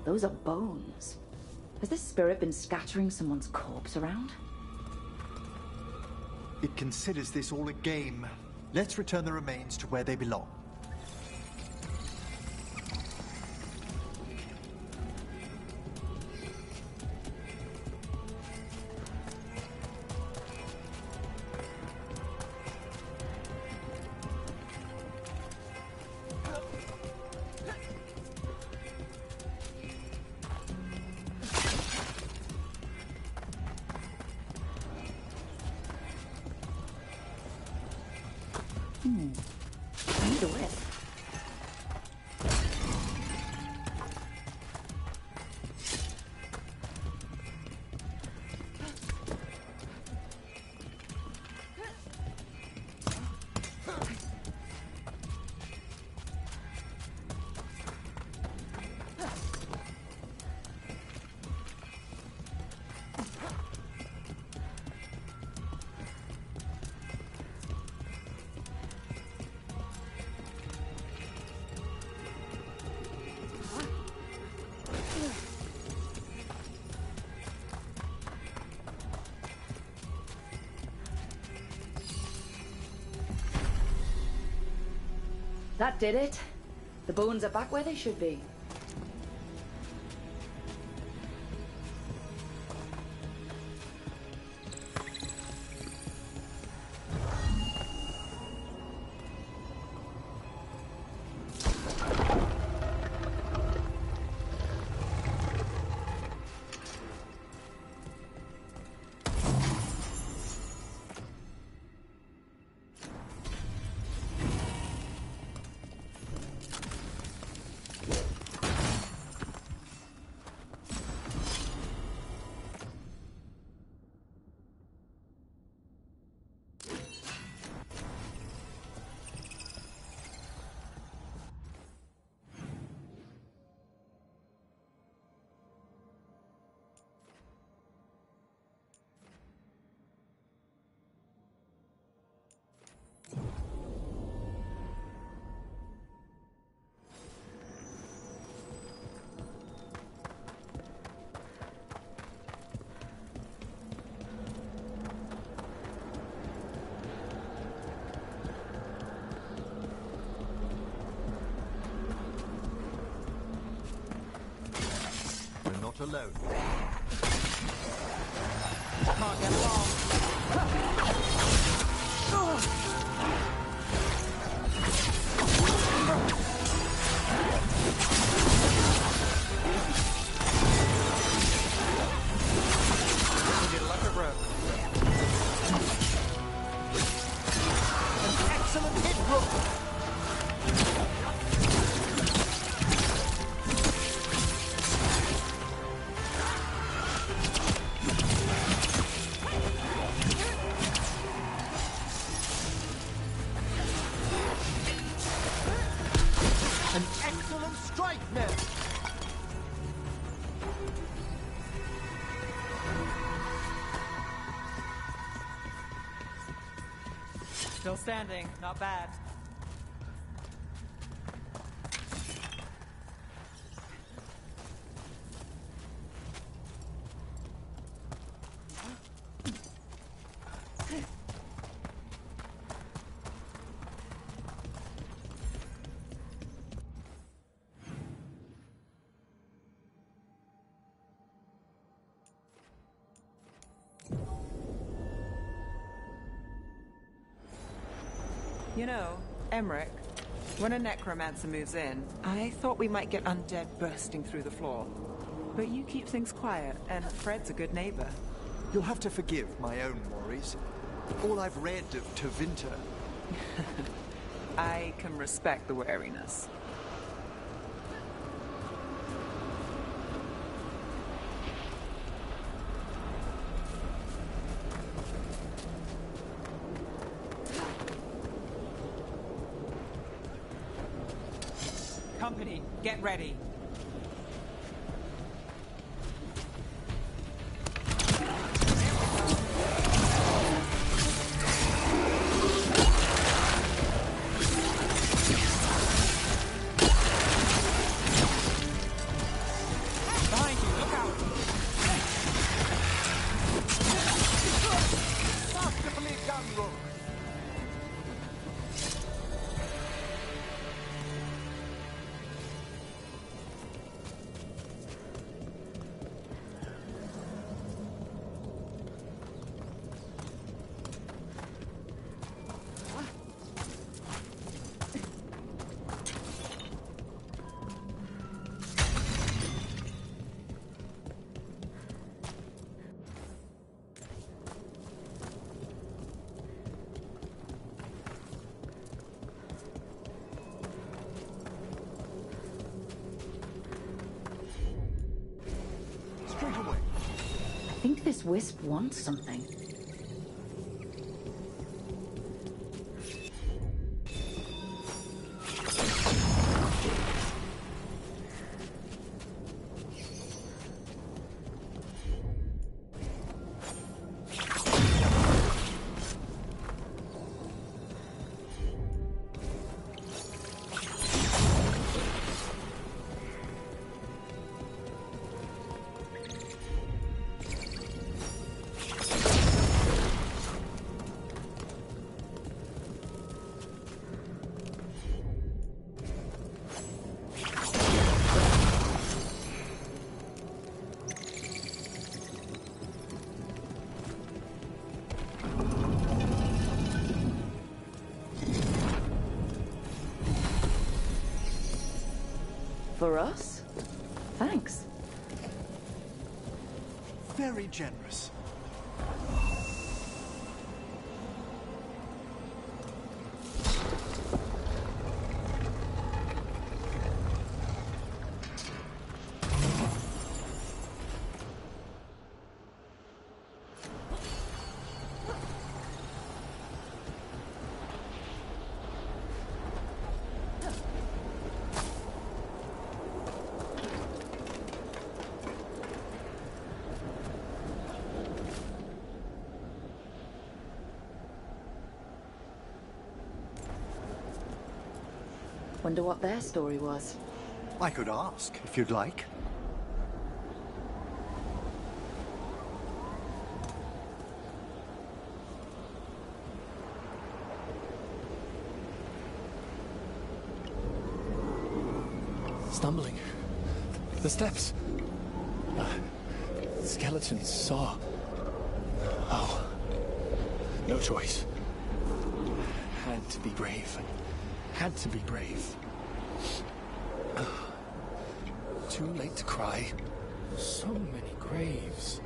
Those are bones. Has this spirit been scattering someone's corpse around?
It considers this all a game. Let's return the remains to where they belong.
Need a whip. That did it. The bones are back where they should be.
Alone.
Can't get along. Like a rope. An excellent hit rope.
An excellent strike now.
Still standing, not bad. You know, Emmerich, when a necromancer moves in, I thought we might get undead bursting through the floor. But you keep things quiet, and Fred's a good neighbor.
You'll have to forgive my own worries. All I've read of Tevinter.
I can respect the wariness. Company, get ready.
I think this wisp wants something. For us? Thanks.
Very generous.
Wonder what their story was.
I could ask, if you'd like.
Stumbling. The steps. Skeletons saw. Oh. No choice. Had to be brave. Had to be brave. Too late to cry. So many graves.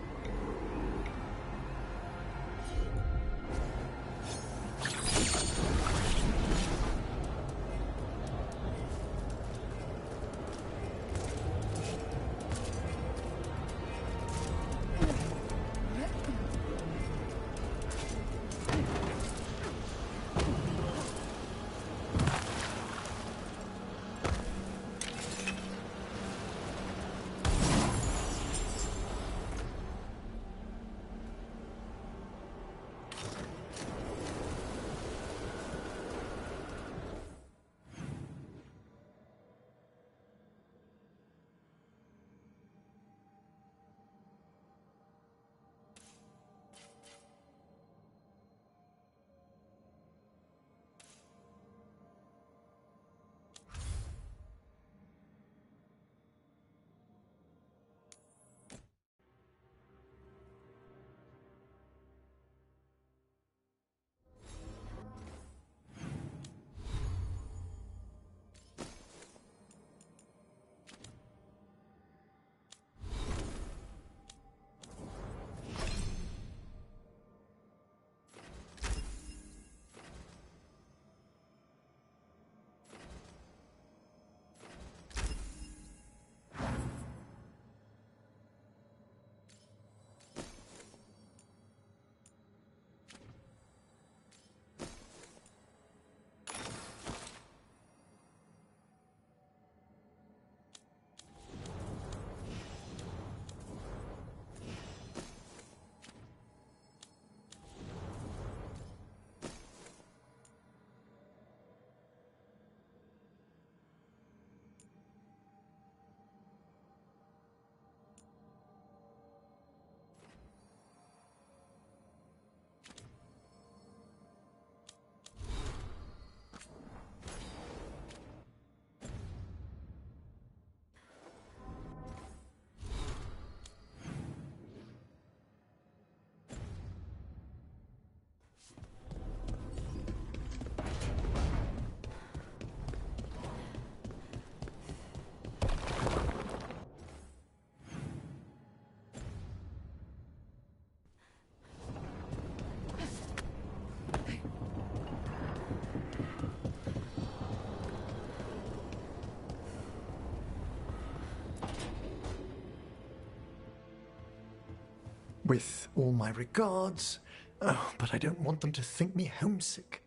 With all my regards. Oh, but I don't want them to think me homesick.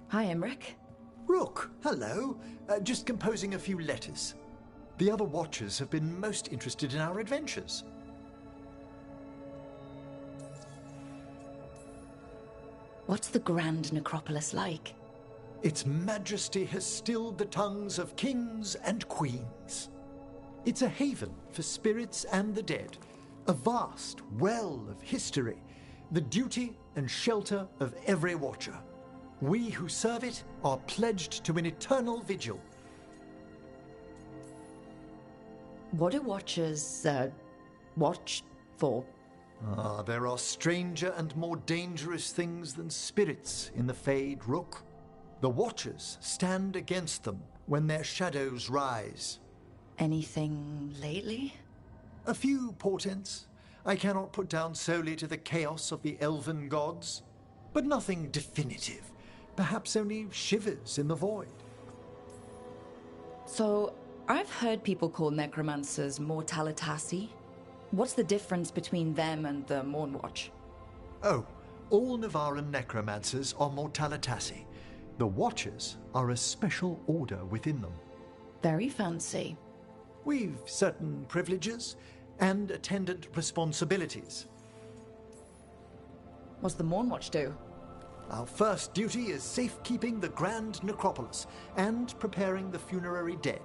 Hi, Emmerich.
Rook, hello. Just composing a few letters. The other Watchers have been most interested in our adventures.
What's the Grand Necropolis like?
Its majesty has stilled the tongues of kings and queens. It's a haven for spirits and the dead, a vast well of history, the duty and shelter of every Watcher. We who serve it are pledged to an eternal vigil.
What do Watchers, watch for?
There are stranger and more dangerous things than spirits in the Fade, Rook. The Watchers stand against them when their shadows rise.
Anything lately?
A few portents I cannot put down solely to the chaos of the elven gods, but nothing definitive. Perhaps only shivers in the void.
So, I've heard people call necromancers mortalitasi. What's the difference between them and the Mornwatch?
Oh, all Navaran necromancers are mortalitasi. The Watchers are a special order within them.
Very fancy.
We've certain privileges and attendant responsibilities.
What's the Mornwatch do?
Our first duty is safekeeping the Grand Necropolis and preparing the funerary dead.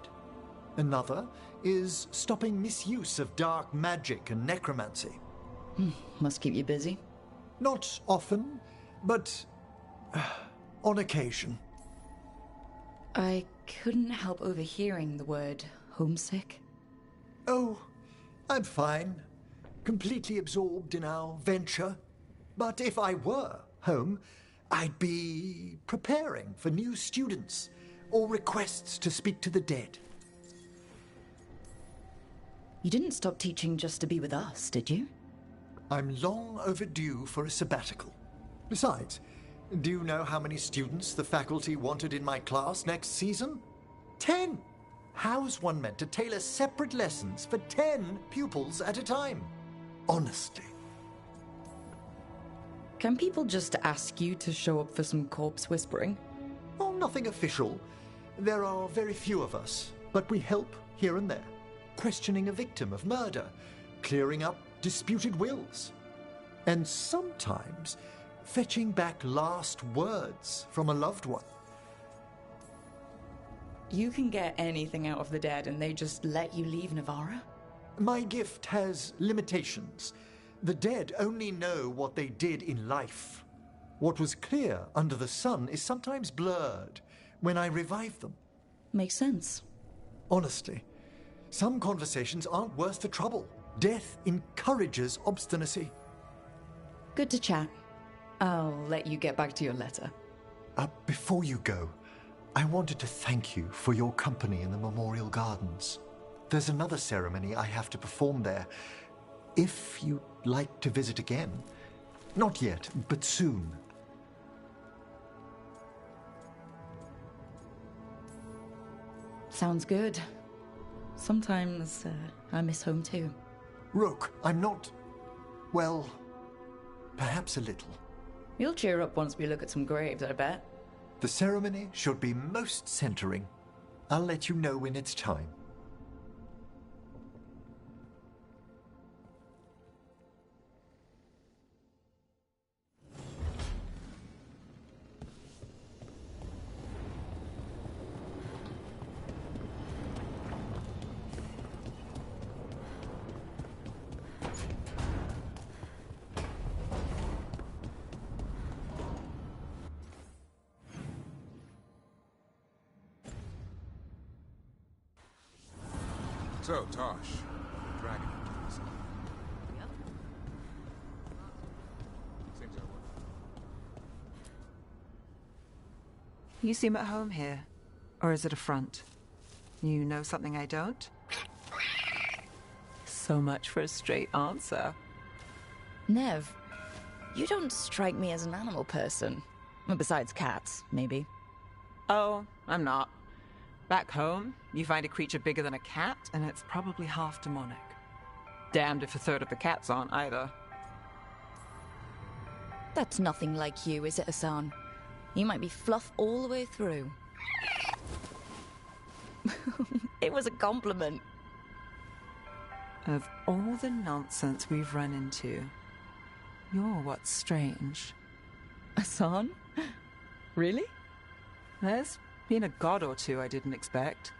Another is stopping misuse of dark magic and necromancy.
Must keep you busy.
Not often, but on occasion.
I couldn't help overhearing the word homesick.
Oh, I'm fine. Completely absorbed in our venture. But if I were home, I'd be preparing for new students or requests to speak to the dead.
You didn't stop teaching just to be with us, did you?
I'm long overdue for a sabbatical. Besides, do you know how many students the faculty wanted in my class next season? 10! How's one meant to tailor separate lessons for 10 pupils at a time? Honestly.
Can people just ask you to show up for some corpse whispering?
Oh, nothing official. There are very few of us, but we help here and there. Questioning a victim of murder, clearing up disputed wills, and sometimes fetching back last words from a loved one.
You can get anything out of the dead and they just let you leave Navara?
My gift has limitations. The dead only know what they did in life. What was clear under the sun is sometimes blurred when I revive them.
Makes sense.
Honestly, some conversations aren't worth the trouble. Death encourages obstinacy.
Good to chat. I'll let you get back to your letter.
Before you go, I wanted to thank you for your company in the Memorial Gardens. There's another ceremony I have to perform there. If you'd like to visit again. Not yet, but soon.
Sounds good. Sometimes I miss home too.
Rook, I'm not... well, perhaps a little.
You'll cheer up once we look at some graves, I bet.
The ceremony should be most centering. I'll let you know when it's time.
So, Tosh, dragon engines.
Yep.
Seems I work.
You seem at home here. Or is it a front? You know something I don't? So much for a straight answer.
Nev, you don't strike me as an animal person. Well, besides cats, maybe.
Oh, I'm not. Back home, you find a creature bigger than a cat, and it's probably half demonic. Damned if a third of the cats aren't either.
That's nothing like you, is it, Hassan? You might be fluff all the way through. It was a compliment.
Of all the nonsense we've run into, you're what's strange.
Hassan? Really?
There's been a god or two I didn't expect.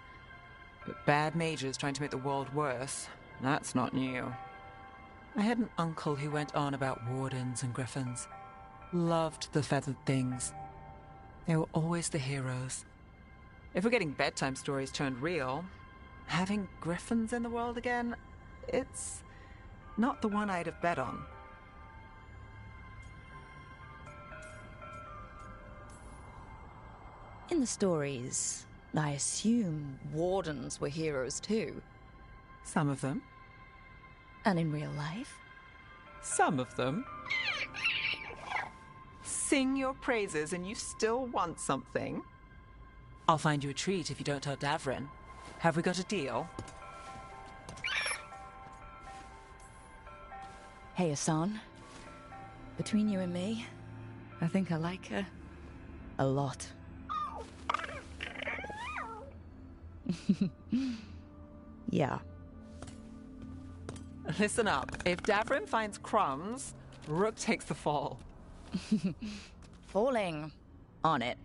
But bad mages trying to make the world worse, that's not new. I had an uncle who went on about wardens and griffins. Loved the feathered things. They were always the heroes. If we're getting bedtime stories turned real, having griffins in the world again, it's not the one I'd have bet on.
In the stories, I assume wardens were heroes too.
Some of them.
And in real life?
Some of them. Sing your praises and you still want something? I'll find you a treat if you don't tell Davrin. Have we got a deal?
Hey, Hassan. Between you and me, I think I like her a lot. Yeah.
Listen up. If Davrin finds crumbs, Rook takes the fall.
Falling on it.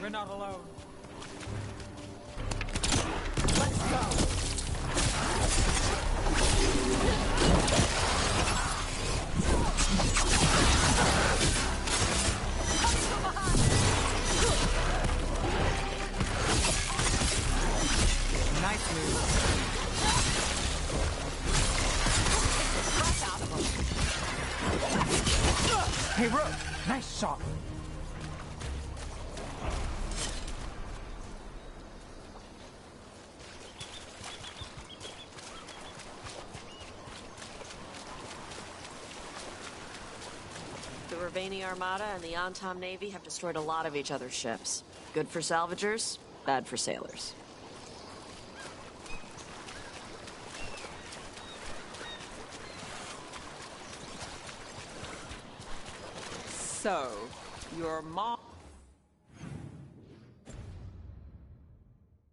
We're not alone.
Let's go!
Nice move. Hey, Rook! Nice shot.
The Ravani Armada and the Antam Navy have destroyed a lot of each other's ships. Good for salvagers, bad for sailors.
So, your mom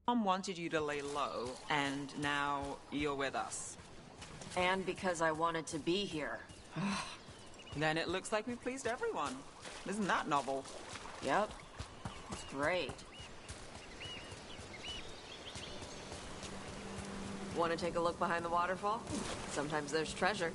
wanted you to lay low, and now you're with us.
And because I wanted to be here.
Then it looks like we pleased everyone. Isn't that novel?
Yep. It's great. Want to take a look behind the waterfall? Sometimes there's treasure.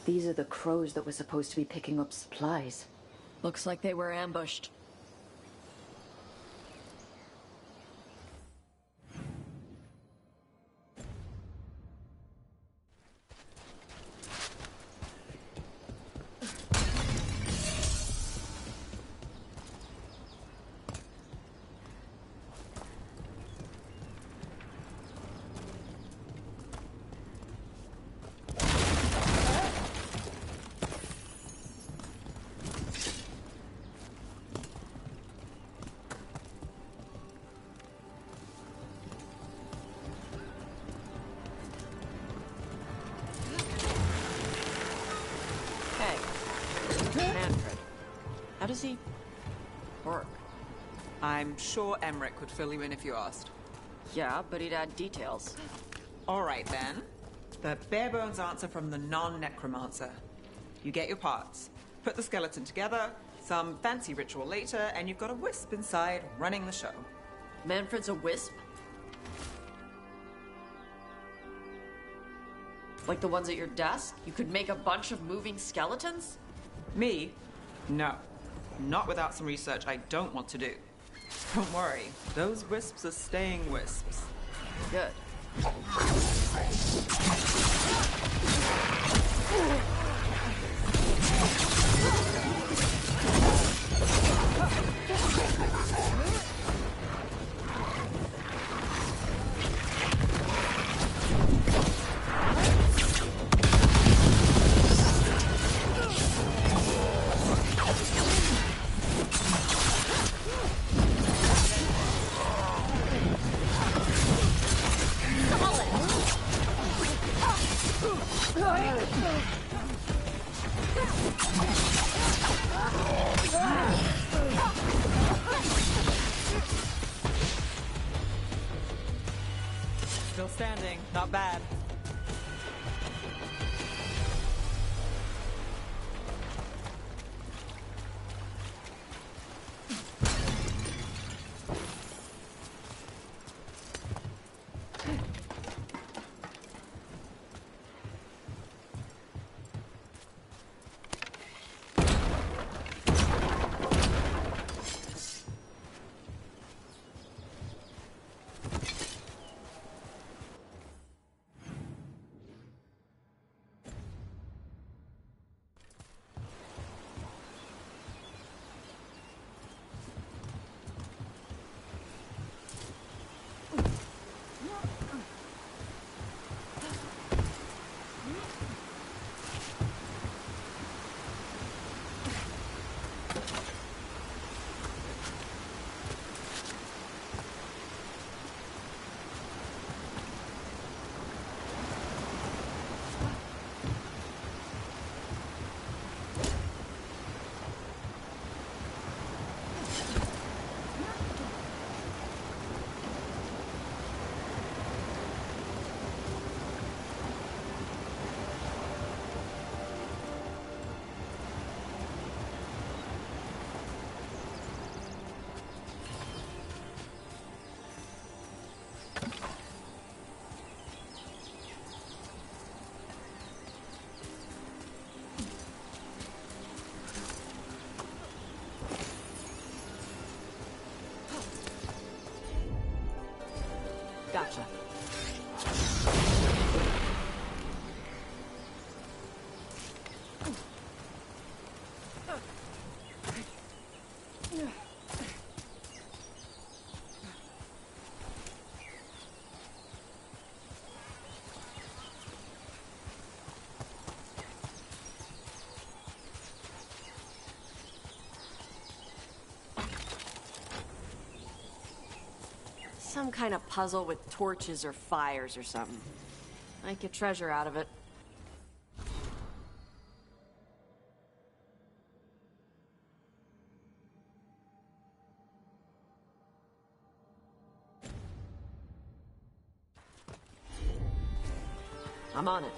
These are the crows that were supposed to be picking up supplies.
Looks like they were ambushed. How does he work?
I'm sure Emmerich would fill you in if you asked.
Yeah, but he'd add details.
All right, then. The bare-bones answer from the non-necromancer. You get your parts, put the skeleton together, some fancy ritual later, and you've got a wisp inside running the show.
Manfred's a wisp? Like the ones at your desk? You could make a bunch of moving skeletons?
Me? No. Not without some research I don't want to do. Don't worry, those wisps are staying wisps.
Good.
Still standing, not bad.
Gotcha. Some kind of puzzle with torches or fires or something. Might get treasure out of it. I'm on it.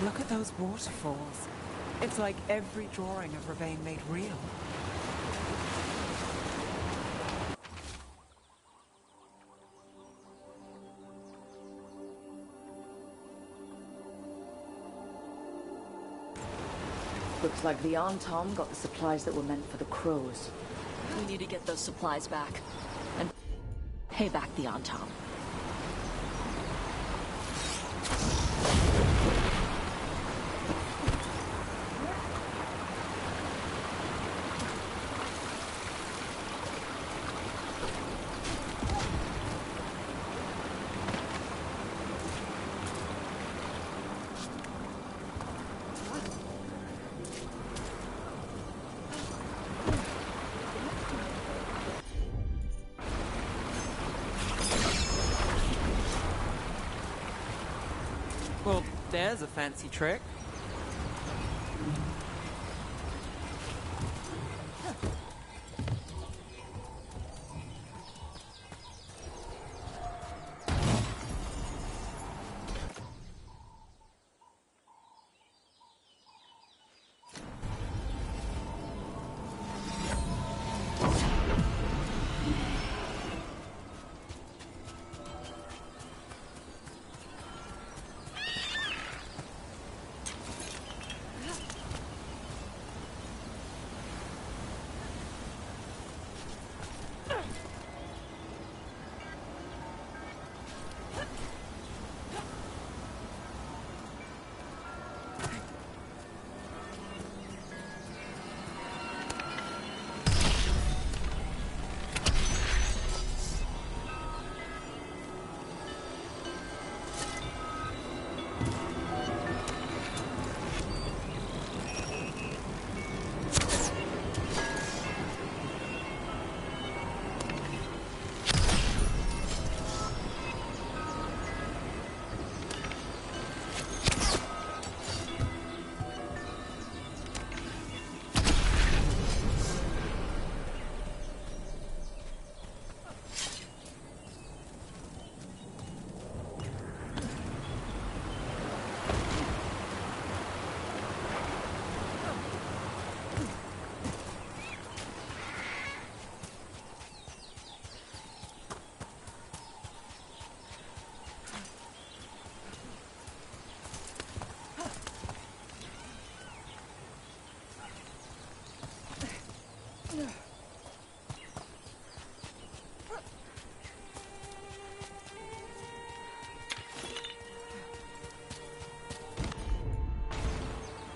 Look at those waterfalls. It's like every drawing of Ravane made real.
Looks like the Arntom got the supplies that were meant for the crows.
We need to get those supplies back. And pay back the Arntom.
Well, there's a fancy trick.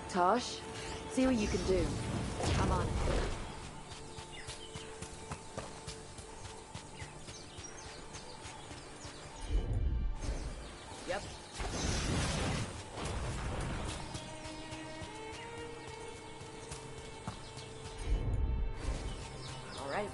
Tosh, see what you can do.
I'm on it.
Yep.
All right.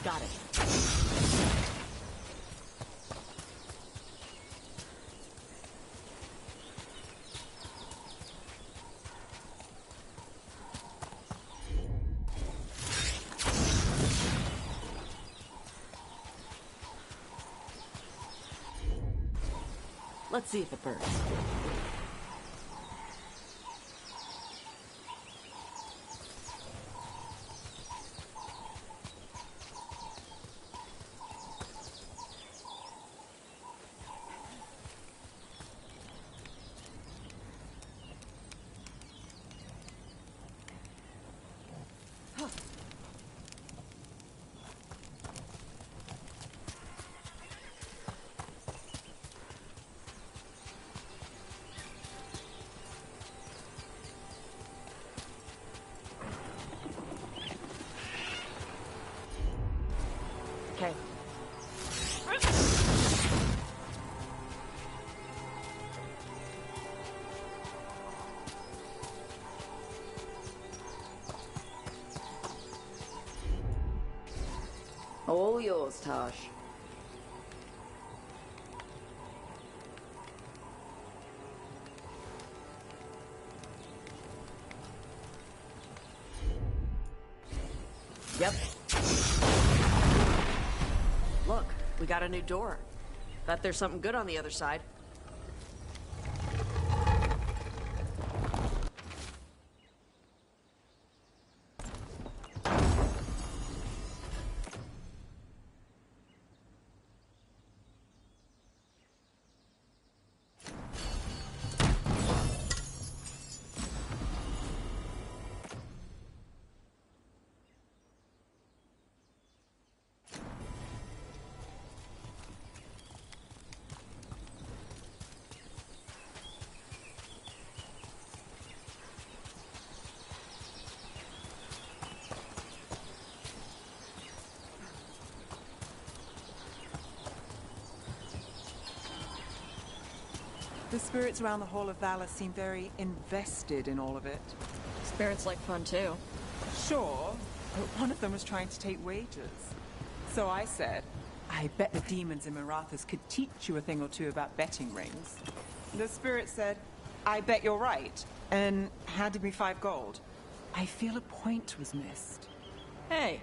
Got it. Let's see if it burns. Okay.
All yours, Tosh.
Yep. Look, we got a new door. Bet there's something good on the other side.
The spirits around the Hall of Valor seem very invested in all of it.
Spirits like fun too.
Sure, but one of them was trying to take wages. So I said, I bet the demons in Marathas could teach you a thing or two about betting rings. The spirit said, I bet you're right, and handed me 5 gold. I feel a point was missed.
Hey.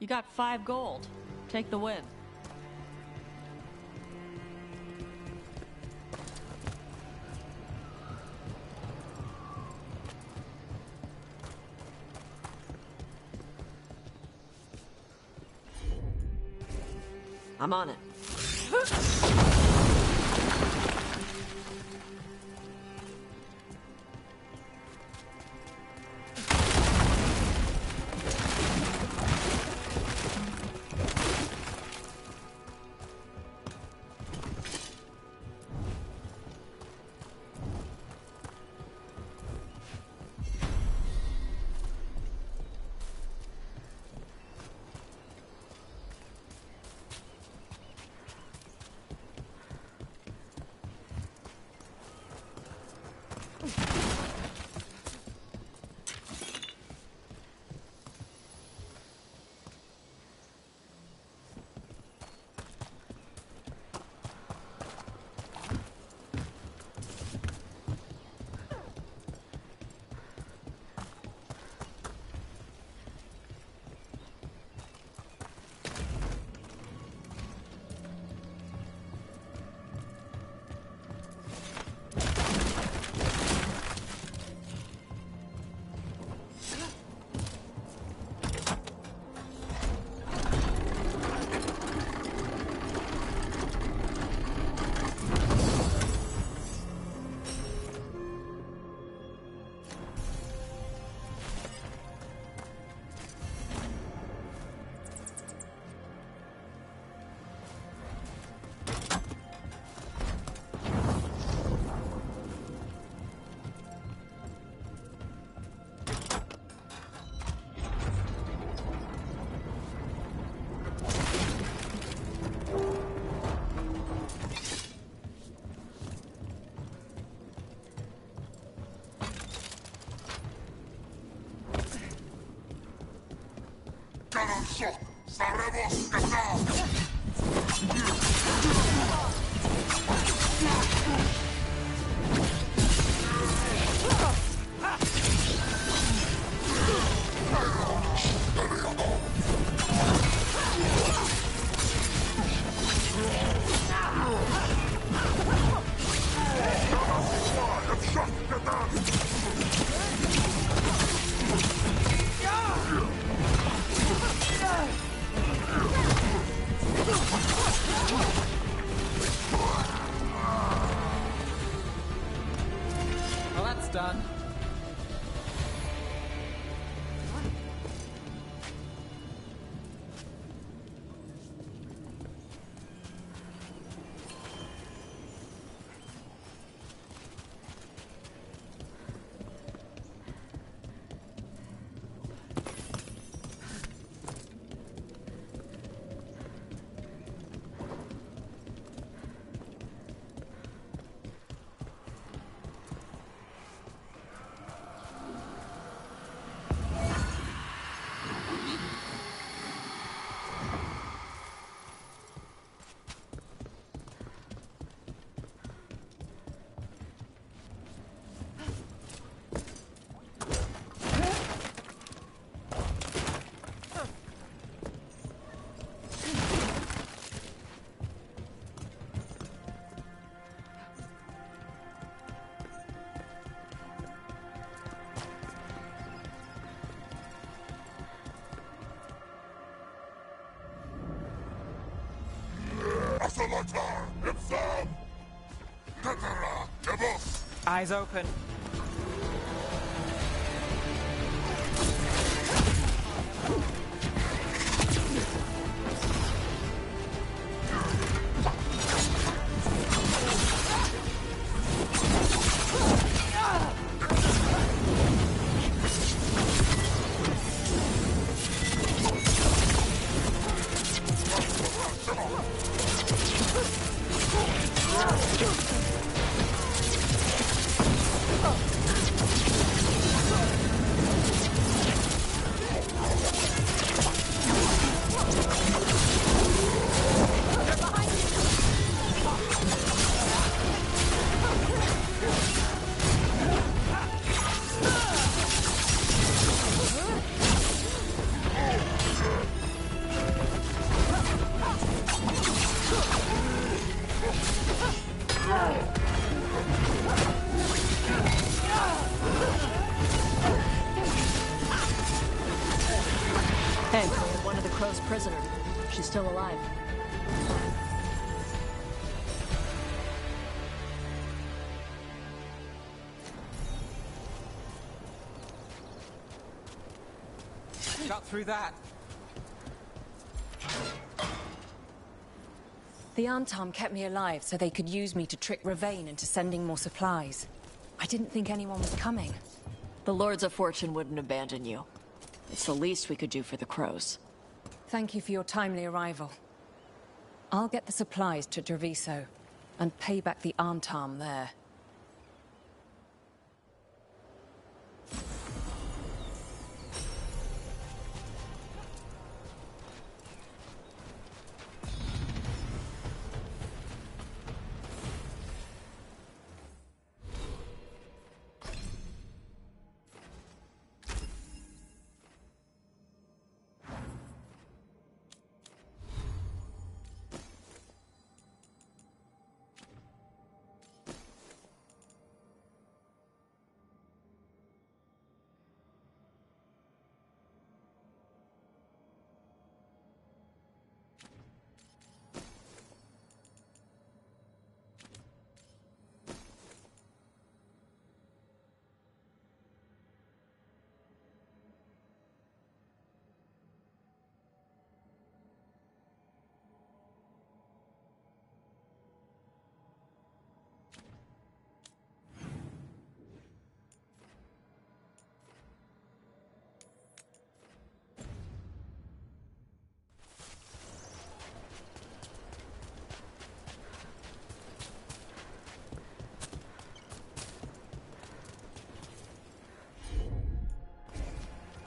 You got 5 gold. Take the win. I'm on it.
Well, that's done. Eyes open.
Hey, one of the Crow's prisoners. She's still alive.
Got through that.
The Antom kept me alive so they could use me to trick Ravane into sending more supplies. I didn't think anyone was coming.
The Lords of Fortune wouldn't abandon you. It's the least we could do for the Crows.
Thank you for your timely arrival. I'll get the supplies to Treviso and pay back the Antom there.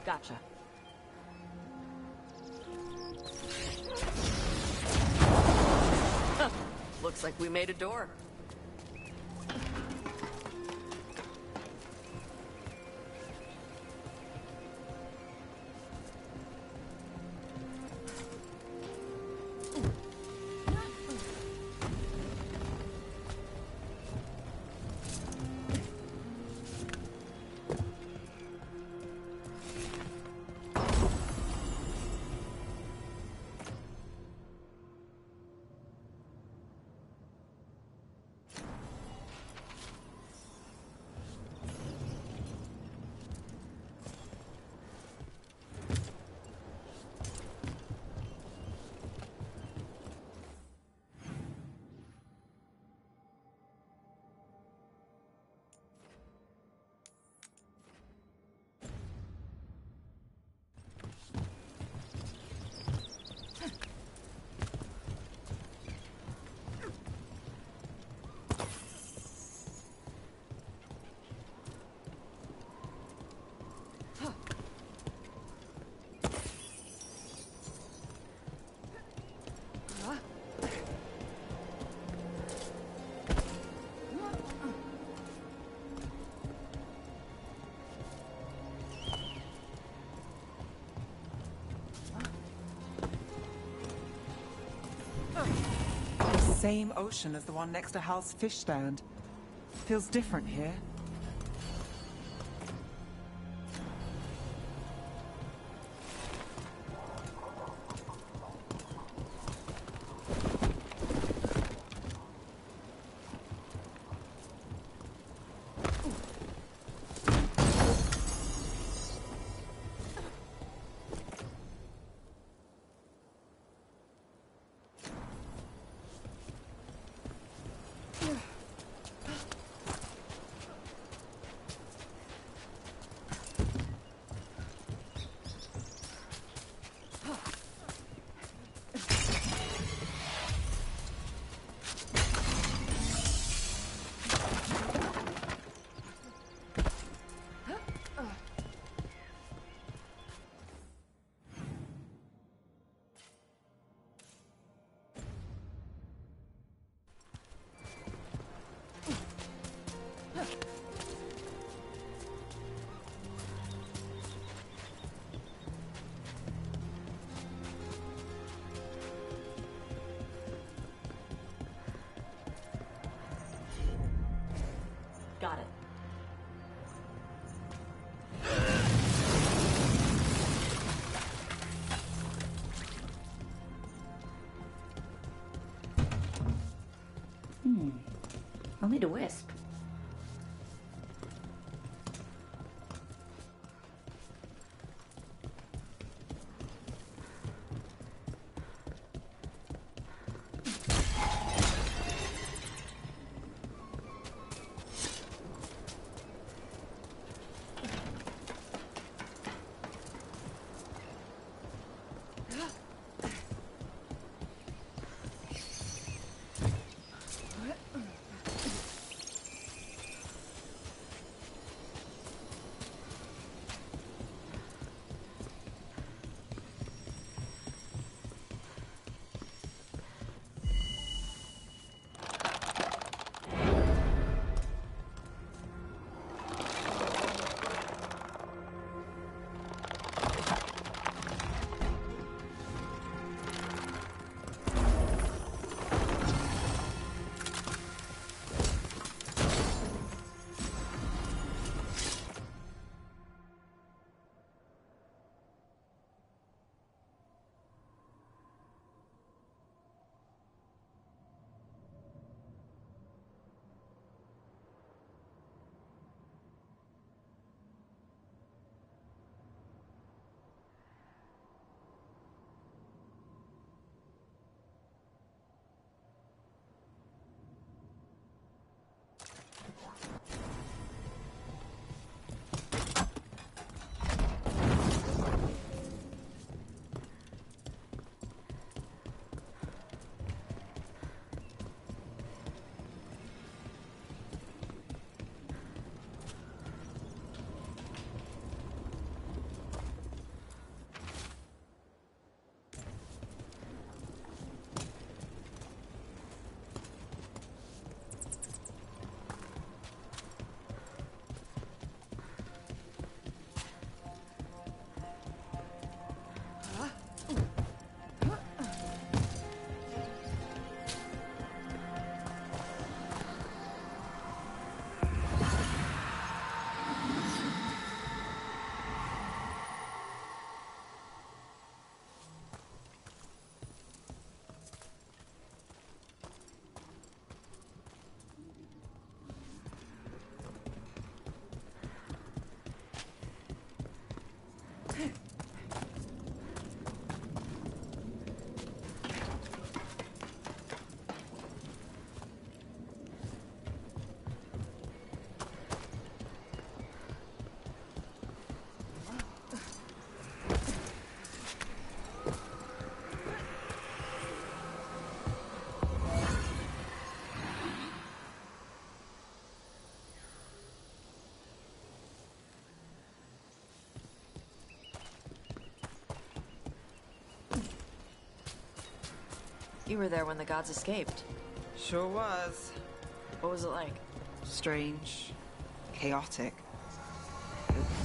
Gotcha. Looks like we made a door.
Same ocean as the one next to Hal's fish stand. Feels different here.
Got it.
I'll need a wisp.
You were there when the gods escaped.
Sure was.
What was it like?
Strange. Chaotic.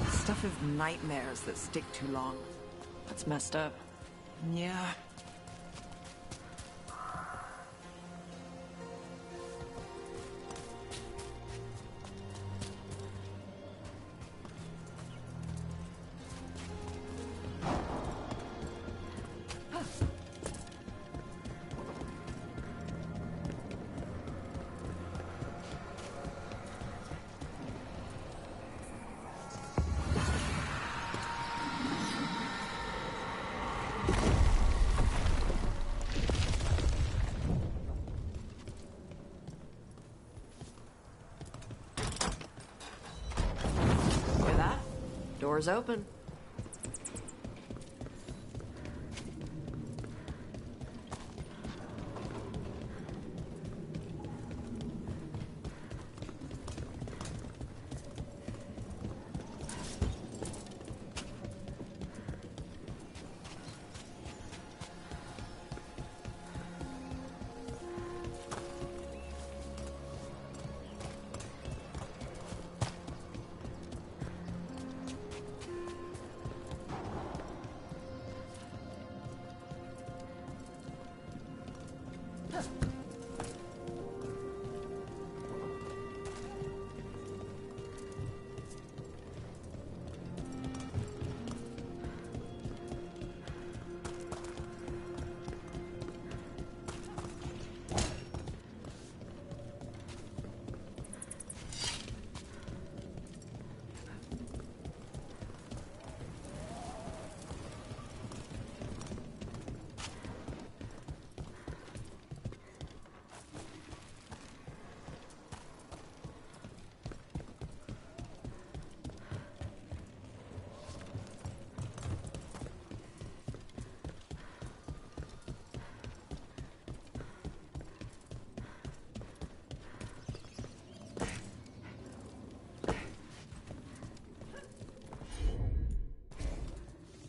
The stuff of nightmares that stick too long.
That's messed up.
Yeah.
Door's open.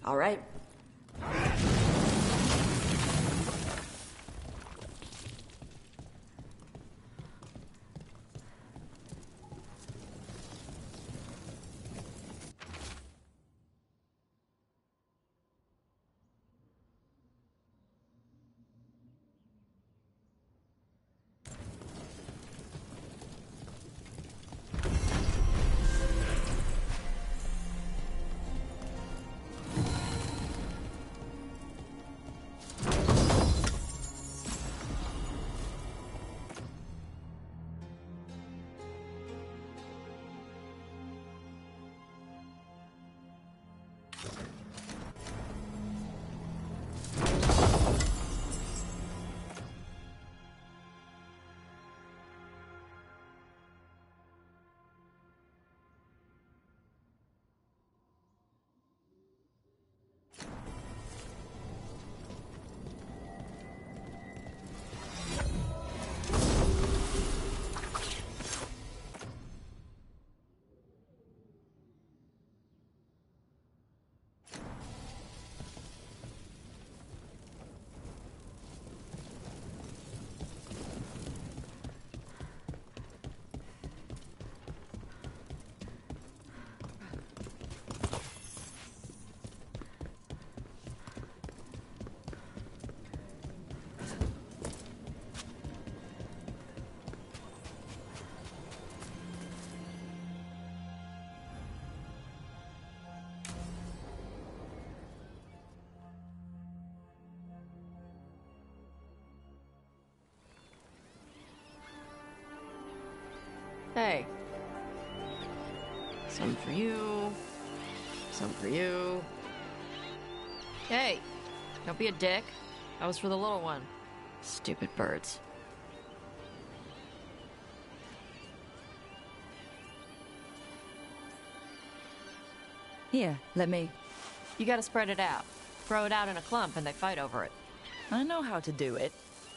All right. Hey. Some for you. Some for you. Hey, don't be a dick. That was for the little one. Stupid birds.
Here, let me.
You gotta spread it out. Throw it out in a clump and they fight over it.
I know how to do it.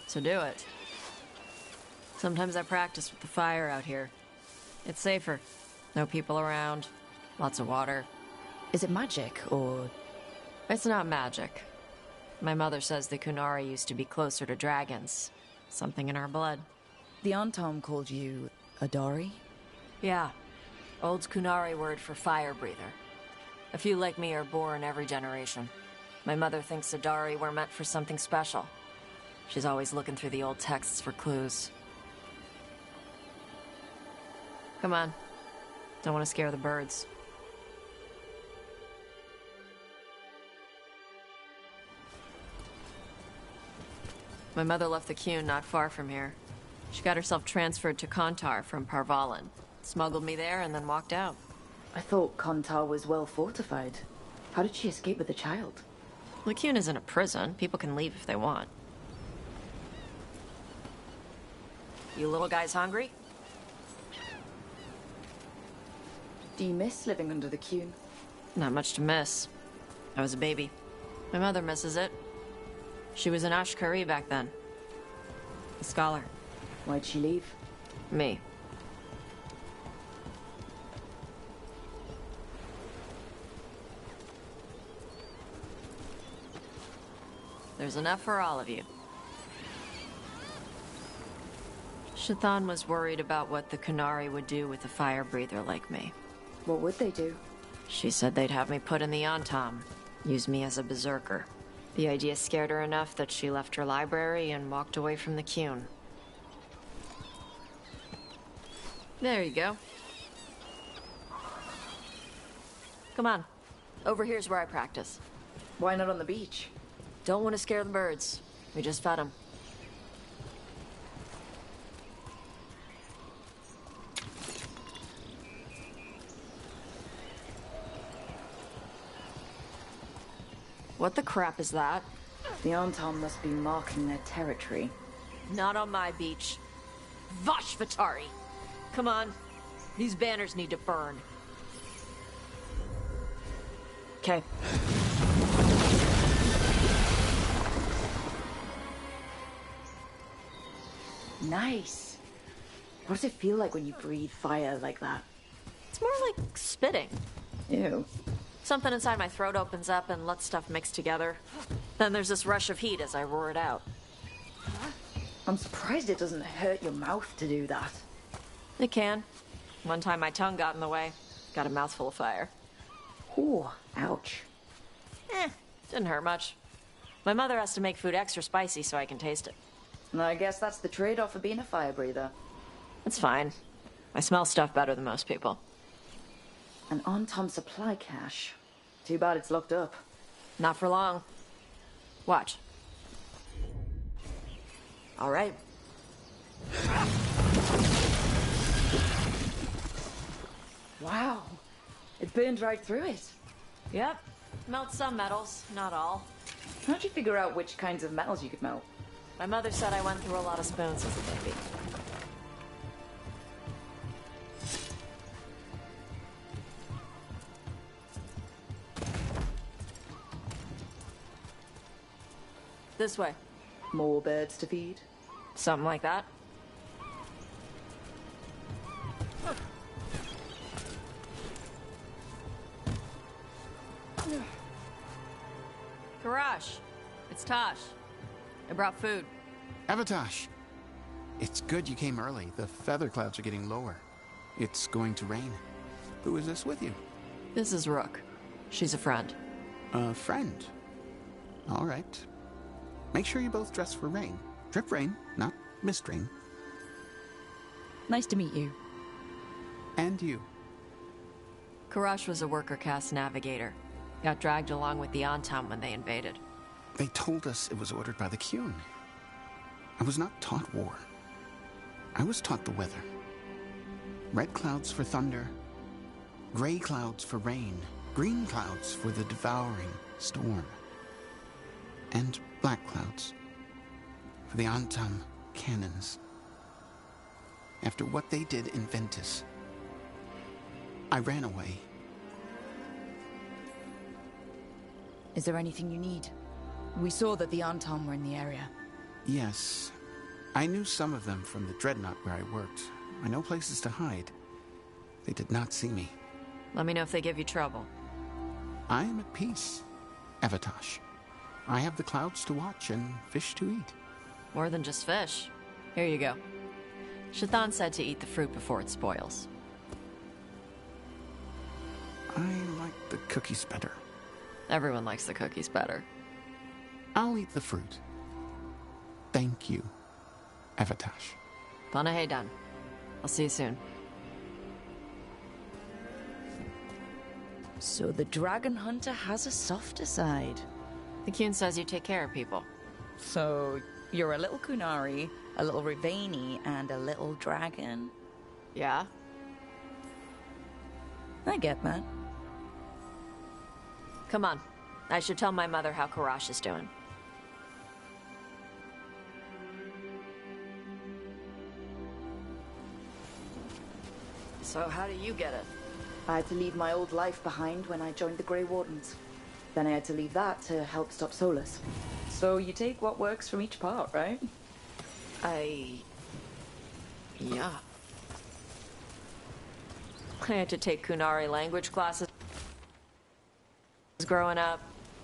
So do it. Sometimes I practice with the fire out here. It's safer. No people around. Lots of water.
Is it magic, or...?
It's not magic. My mother says the Kunari used to be closer to dragons. Something in our blood.
The Antom called you a Dari?
Yeah. Old Kunari word for fire breather. A few like me are born every generation. My mother thinks Adari were meant for something special. She's always looking through the old texts for clues. Come on. Don't want to scare the birds. My mother left the Qun not far from here. She got herself transferred to Kontar from Parvalan. Smuggled me there and then walked out.
I thought Kontar was well fortified. How did she escape with the child?
The Qun isn't a prison. People can leave if they want. You little guys hungry?
Do you miss living under the Qun?
Not much to miss. I was a baby. My mother misses it. She was an Ashkari back then. A scholar.
Why'd she leave?
Me. There's enough for all of you. Shathan was worried about what the Kunari would do with a fire breather like me.
What would they do?
She said they'd have me put in the Antom, use me as a berserker. The idea scared her enough that she left her library and walked away from the Qun. There you go. Come on. Over here's where I practice.
Why not on the beach?
Don't want to scare the birds. We just fed them. What the crap is that?
The Antom must be marking their territory.
Not on my beach. Vashvatari! Come on. These banners need to burn. Okay.
Nice. What does it feel like when you breathe fire like that?
It's more like spitting.
Ew.
Something inside my throat opens up and lets stuff mix together. Then there's this rush of heat as I roar it out.
I'm surprised it doesn't hurt your mouth to do that.
It can. One time my tongue got in the way. Got a mouthful of fire.
Ooh, ouch.
Didn't hurt much. My mother has to make food extra spicy so I can taste it.
I guess that's the trade-off for being a fire breather.
It's fine. I smell stuff better than most people.
An Antom supply cache. Too bad it's locked up.
Not for long. Watch. All right.
Wow. It burned right through it.
Yep. Melt some metals, not all.
How'd you figure out which kinds of metals you could melt?
My mother said I went through a lot of spoons as a baby. This way.
More birds to feed?
Something like that. Karash, it's Tosh. I brought food.
Avatosh. It's good you came early. The feather clouds are getting lower. It's going to rain. Who is this with you?
This is Rook. She's a friend.
A friend? All right. Make sure you both dress for rain. Drip rain, not mist rain.
Nice to meet you.
And you.
Karash was a worker caste navigator. Got dragged along with the Antom when they invaded.
They told us it was ordered by the Qun. I was not taught war. I was taught the weather. Red clouds for thunder, gray clouds for rain, green clouds for the devouring storm. and black clouds. For the Antam cannons. After what they did in Ventus, I ran away.
Is there anything you need? We saw that the Antam were in the area.
Yes. I knew some of them from the Dreadnought where I worked. I know places to hide. They did not see me.
Let me know if they give you trouble.
I am at peace, Evatosh. I have the clouds to watch and fish to eat.
More than just fish. Here you go. Shathan said to eat the fruit before it spoils.
I like the cookies better.
Everyone likes the cookies better.
I'll eat the fruit. Thank you, Evatosh.
Panahedan. I'll see you soon.
So the dragon hunter has a softer side.
The Kyun says you take care of people.
So you're a little Kunari, a little Rivani, and a little dragon?
Yeah.
I get that.
Come on. I should tell my mother how Karash is doing. So how do you get it?
I had to leave my old life behind when I joined the Grey Wardens. Then I had to leave that to help stop Solus.
So you take what works from each part, right?
Yeah. I had to take Kunari language classes growing up.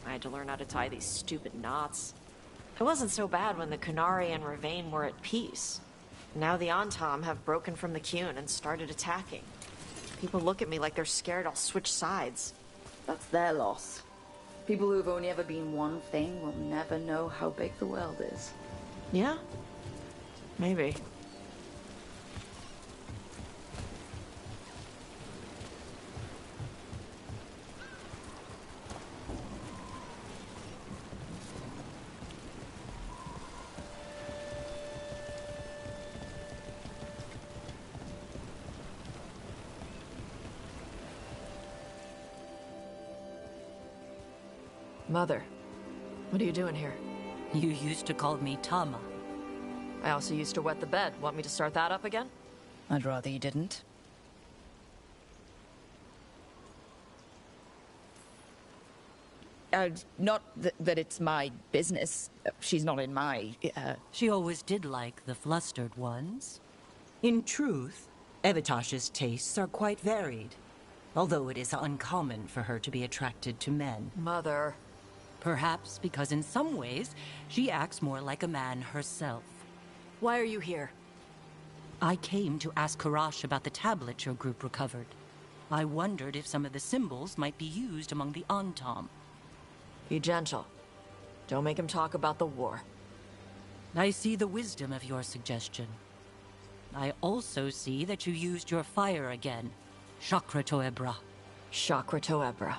I had to learn how to tie these stupid knots. It wasn't so bad when the Kunari and Ravain were at peace. Now the Antam have broken from the Kyun and started attacking. People look at me like they're scared I'll switch sides.
That's their loss. People who've only ever been one thing will never know how big the world is.
Yeah? Maybe. Mother, what are you doing here?
You used to call me Tama.
I also used to wet the bed. Want me to start that up again?
I'd rather you didn't. Not that it's my business. She's not in my...
She always did like the flustered ones. In truth, Evatosh's tastes are quite varied, although it is uncommon for her to be attracted to men.
Mother...
Perhaps because in some ways, she acts more like a man herself.
Why are you here?
I came to ask Karash about the tablet your group recovered. I wondered if some of the symbols might be used among the Antam.
Be gentle. Don't make him talk about the war.
I see the wisdom of your suggestion. I also see that you used your fire again. Chakra Toebra.
Chakra Toebra.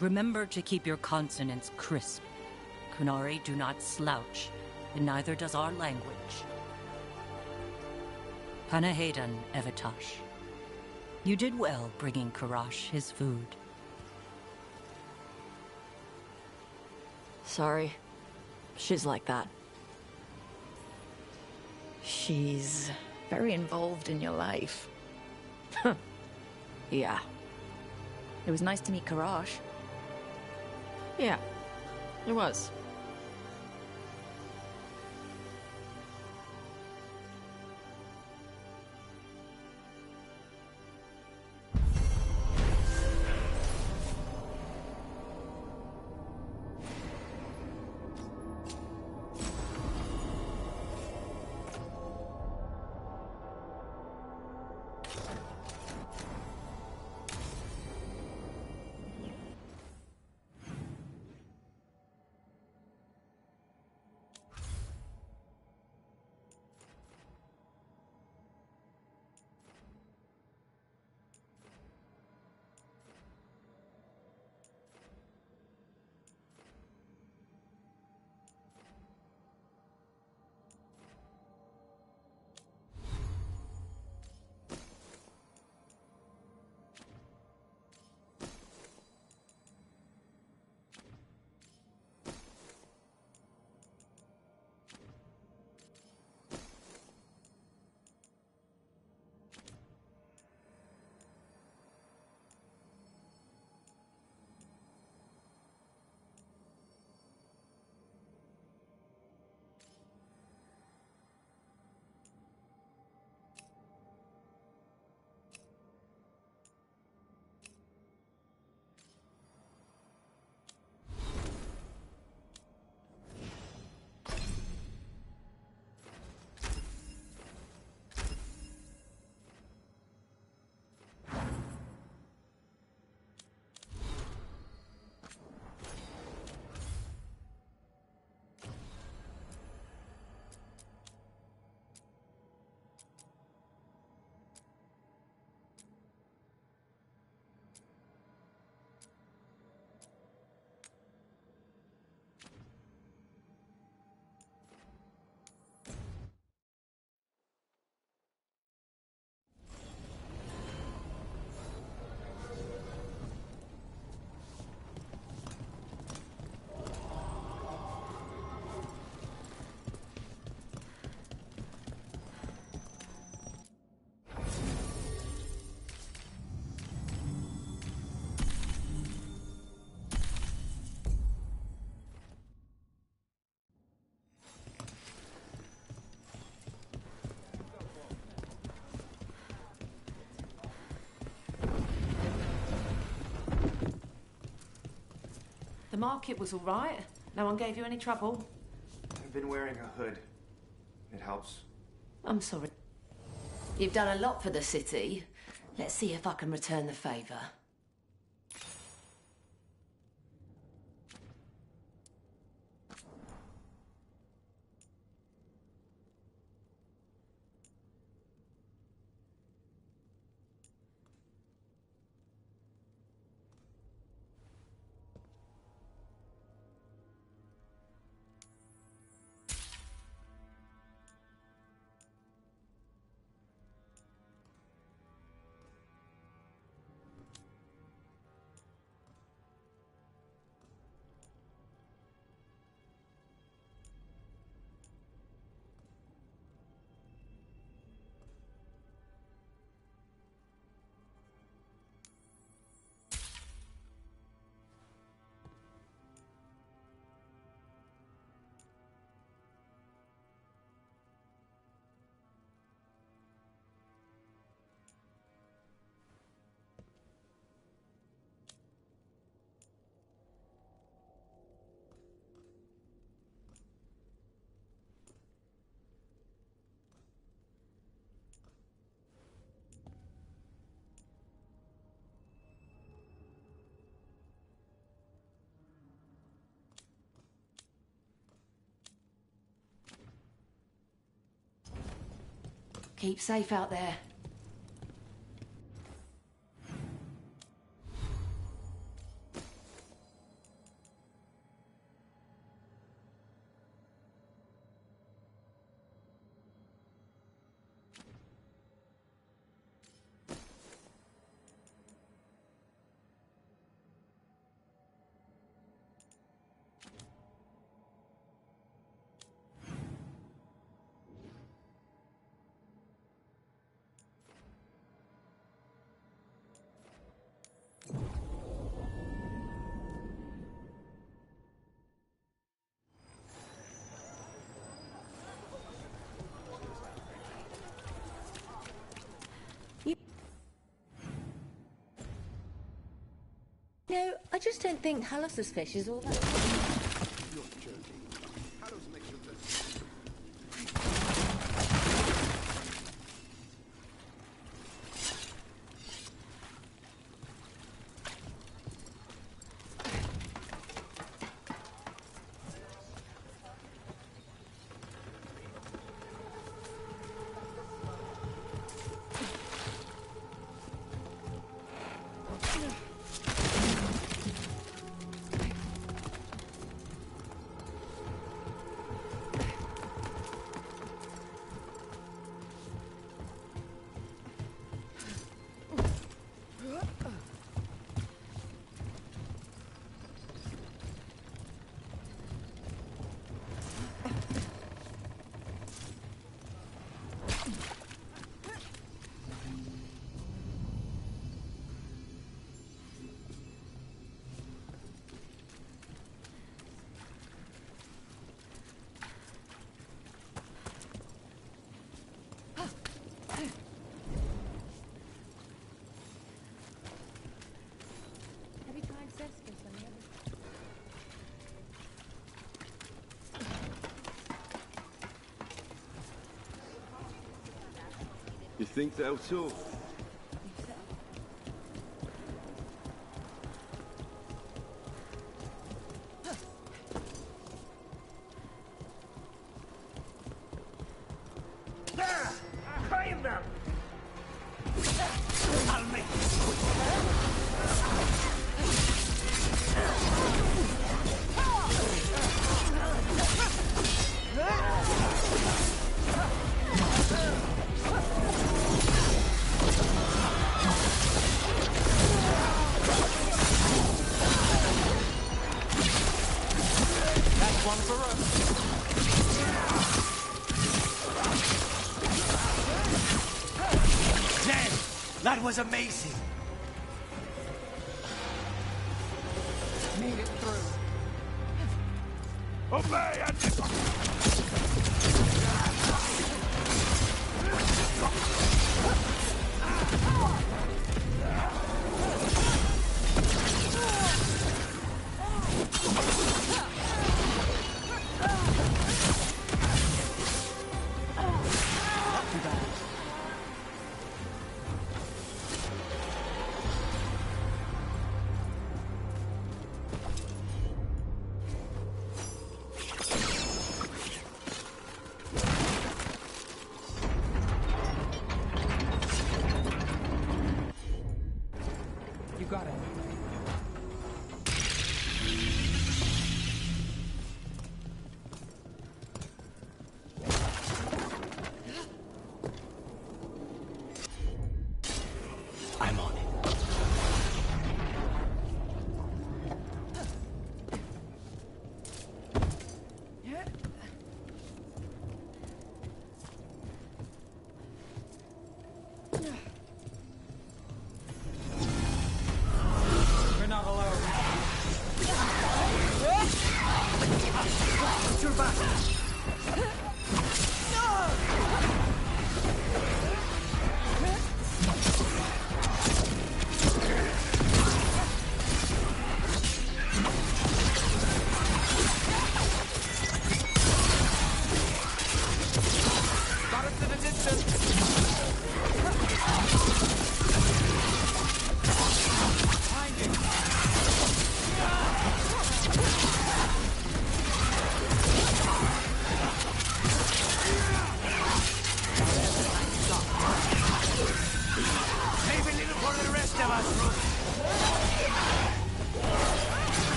Remember to keep your consonants crisp. Kunari do not slouch, and neither does our language. Panahedan, Evatosh. You did well bringing Karash his food.
Sorry. She's like that.
She's very involved in your life.
Yeah.
It was nice to meet Karash.
Yeah, it was.
market was all right. No one gave you any trouble.
I've been wearing a hood. It helps.
I'm sorry. You've done a lot for the city. Let's see if I can return the favour. Keep safe out there.
No, I just don't think Halos' fish is all that.
You're joking. Hallows makes your best.
Have you tried Cestus on the other?
You think they'll talk?
That was amazing!
Made it through.
Obey and...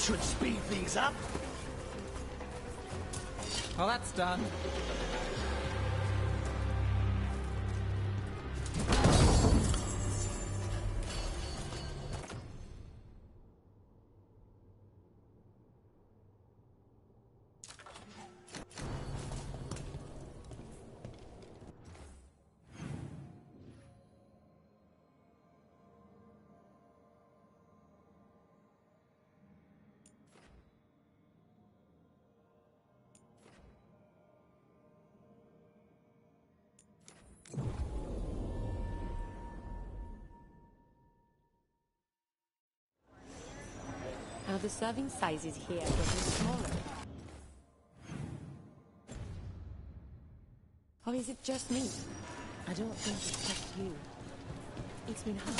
Should speed things up.
Well, that's done.
Are the serving sizes here getting smaller? Or is it just me? I don't think it's just you. It's been hard.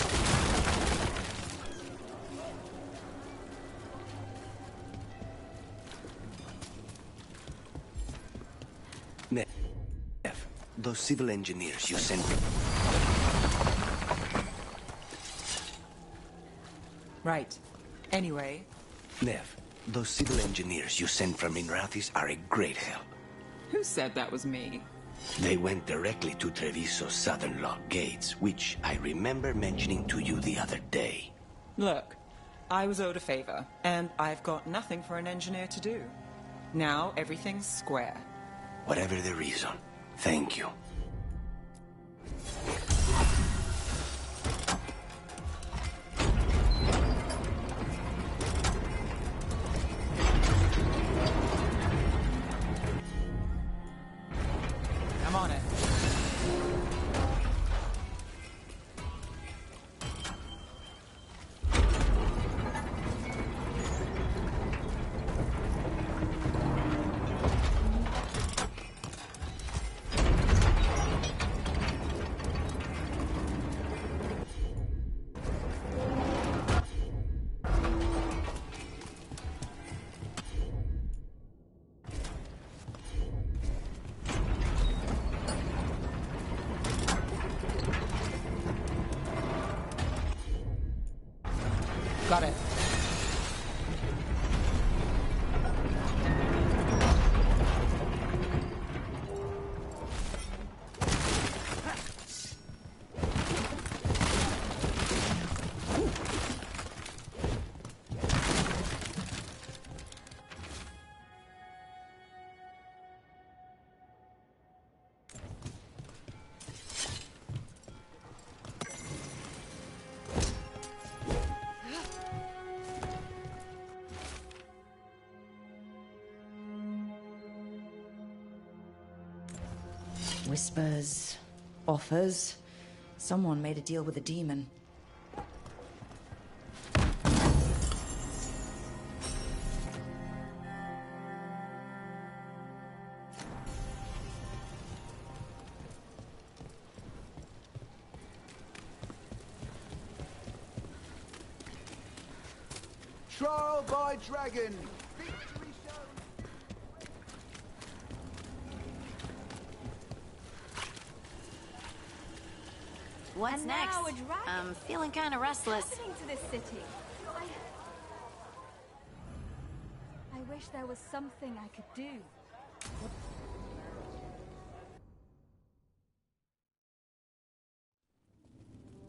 Nev, those civil engineers you sent me.
Right. Anyway.
Nev, those civil engineers you sent from Minrathis are a great help.
Who said that was me?
They went directly to Treviso's southern lock gates, which I remember mentioning to you the other day.
Look, I was owed a favor, and I've got nothing for an engineer to do. Now everything's square.
Whatever the reason, thank you.
I'm on it. Got it.
Whispers, offers. Someone made a deal with a demon.
Trial by dragon.
What's next? I'm feeling kind of restless.
What's happening to this city? I wish there was something I could do.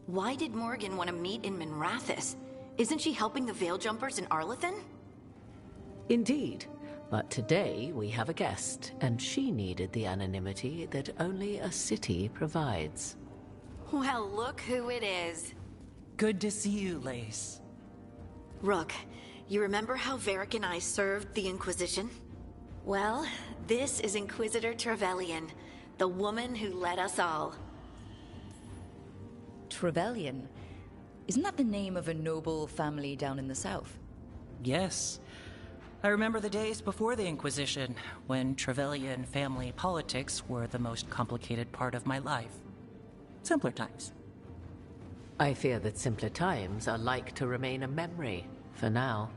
Why did Morgan want to meet in Minrathis? Isn't she helping the Veil Jumpers in Arlathan?
Indeed. But today we have a guest, and she needed the anonymity that only a city provides.
Well, look who it is.
Good to see you, Lace.
Rook, you remember how Varric and I served the Inquisition? Well, this is Inquisitor Trevelyan, the woman who led us all.
Trevelyan? Isn't that the name of a noble family down in the south?
Yes. I remember the days before the Inquisition, when Trevelyan family politics were the most complicated part of my life. Simpler times.
I fear that simpler times are like to remain a memory, for now.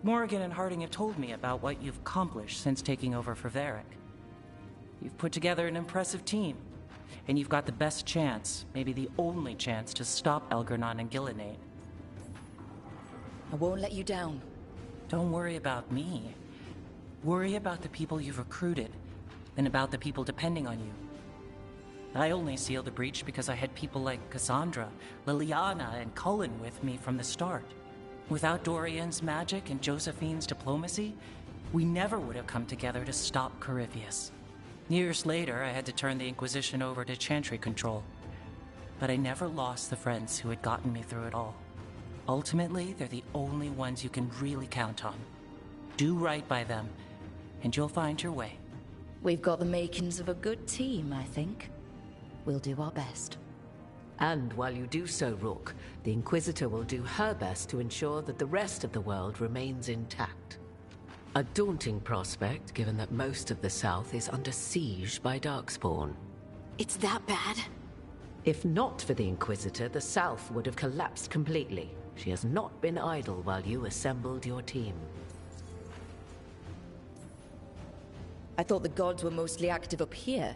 Morgan and Harding have told me about what you've accomplished since taking over for Varric. You've put together an impressive team, and you've got the best chance, maybe the only chance, to stop Elgernon and Gillenate.
I won't let you down.
Don't worry about me. Worry about the people you've recruited, and about the people depending on you. I only sealed the breach because I had people like Cassandra, Liliana, and Cullen with me from the start. Without Dorian's magic and Josephine's diplomacy, we never would have come together to stop Corypheus. Years later, I had to turn the Inquisition over to Chantry control. But I never lost the friends who had gotten me through it all. Ultimately, they're the only ones you can really count on. Do right by them, and you'll find your way.
We've got the makings of a good team, I think. We'll do our best.
And while you do so, Rook, the Inquisitor will do her best to ensure that the rest of the world remains intact. A daunting prospect, given that most of the South is under siege by Darkspawn.
It's that bad?
If not for the Inquisitor, the South would have collapsed completely. She has not been idle while you assembled your team.
I thought the gods were mostly active up here.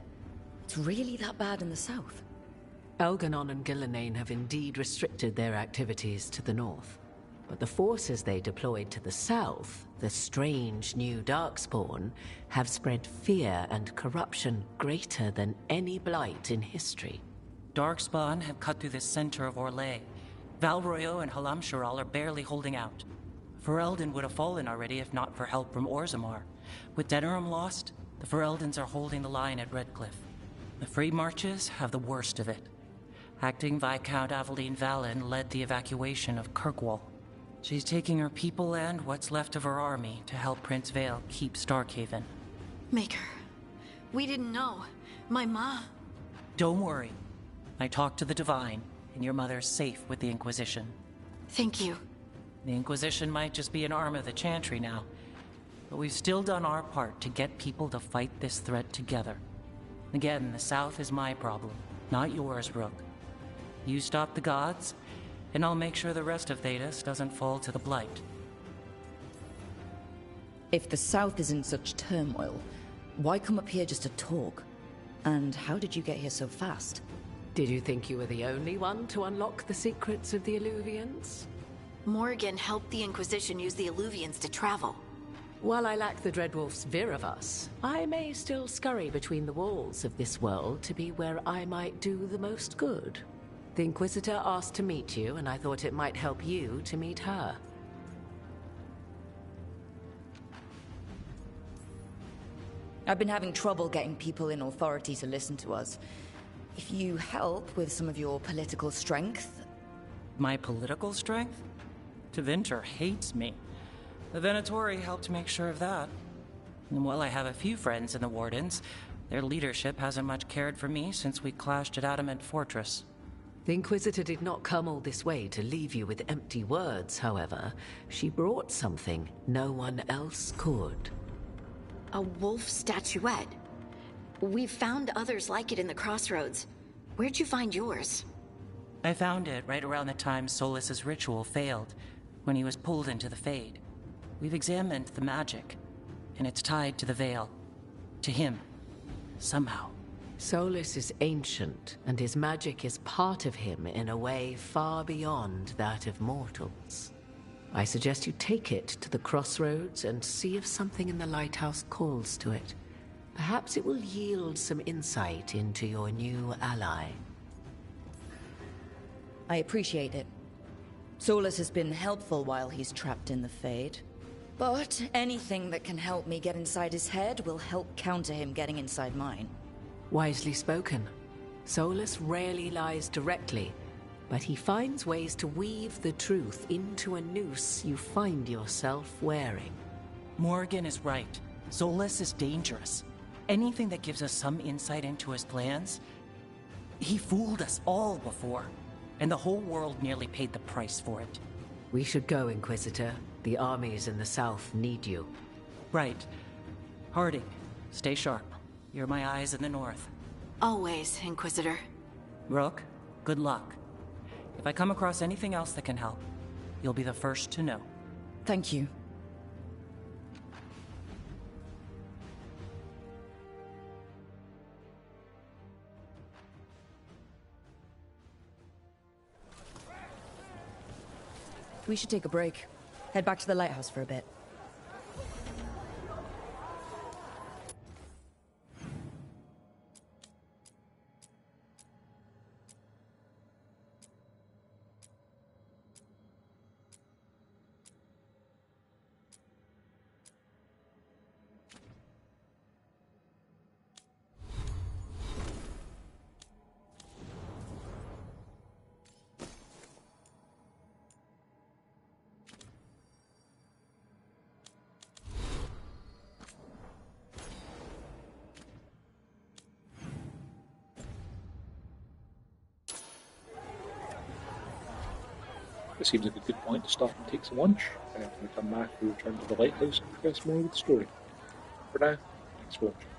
It's really that bad in the south?
Elganon and Gillenane have indeed restricted their activities to the north. But the forces they deployed to the south, the strange new Darkspawn, have spread fear and corruption greater than any blight in history.
Darkspawn have cut through the center of Orlais. Valroyo and Halamsharal are barely holding out. Ferelden would have fallen already if not for help from Orzammar. With Denerim lost, the Fereldans are holding the line at Redcliffe. The Free Marches have the worst of it. Acting Viscount Aveline Valen led the evacuation of Kirkwall. She's taking her people and what's left of her army to help Prince Vale keep Starkhaven.
Maker, we didn't know. My ma...
Don't worry. I talked to the Divine, and your mother's safe with the Inquisition.
Thank you.
The Inquisition might just be an arm of the Chantry now, but we've still done our part to get people to fight this threat together. Again, the South is my problem, not yours, Rook. You stop the gods, and I'll make sure the rest of Thedas doesn't fall to the Blight.
If the South is in such turmoil, why come up here just to talk? And how did you get here so fast?
Did you think you were the only one to unlock the secrets of the Illuvians?
Morgan helped the Inquisition use the Illuvians to travel.
While I lack the Dreadwolf's Viravus, I may still scurry between the walls of this world to be where I might do the most good. The Inquisitor asked to meet you, and I thought it might help you to meet her.
I've been having trouble getting people in authority to listen to us. If you help with some of your political strength...
My political strength? Tevinter hates me. The Venatori helped make sure of that. And while I have a few friends in the Wardens, their leadership hasn't much cared for me since we clashed at Adamant Fortress.
The Inquisitor did not come all this way to leave you with empty words, however. She brought something no one else could.
A wolf statuette. We've found others like it in the crossroads. Where'd you find yours?
I found it right around the time Solus's ritual failed, when he was pulled into the Fade. We've examined the magic, and it's tied to the Veil. To him. Somehow.
Solus is ancient, and his magic is part of him in a way far beyond that of mortals. I suggest you take it to the crossroads and see if something in the lighthouse calls to it. Perhaps it will yield some insight into your new ally.
I appreciate it. Solus has been helpful while he's trapped in the Fade. But anything that can help me get inside his head will help counter him getting inside mine.
Wisely spoken. Solus rarely lies directly, but he finds ways to weave the truth into a noose you find yourself wearing.
Morgan is right. Solus is dangerous. Anything that gives us some insight into his plans... He fooled us all before, and the whole world nearly paid the price for it.
We should go, Inquisitor. The armies in the south need you.
Right. Harding, stay sharp. You're my eyes in the north.
Always, Inquisitor.
Rook, good luck. If I come across anything else that can help, you'll be the first to know.
Thank you. We should take a break. Head back to the lighthouse for a bit.
it seems like a good point to stop and take some lunch, and then when we come back, we'll return to the lighthouse and progress more with the story. For now, thanks for watching.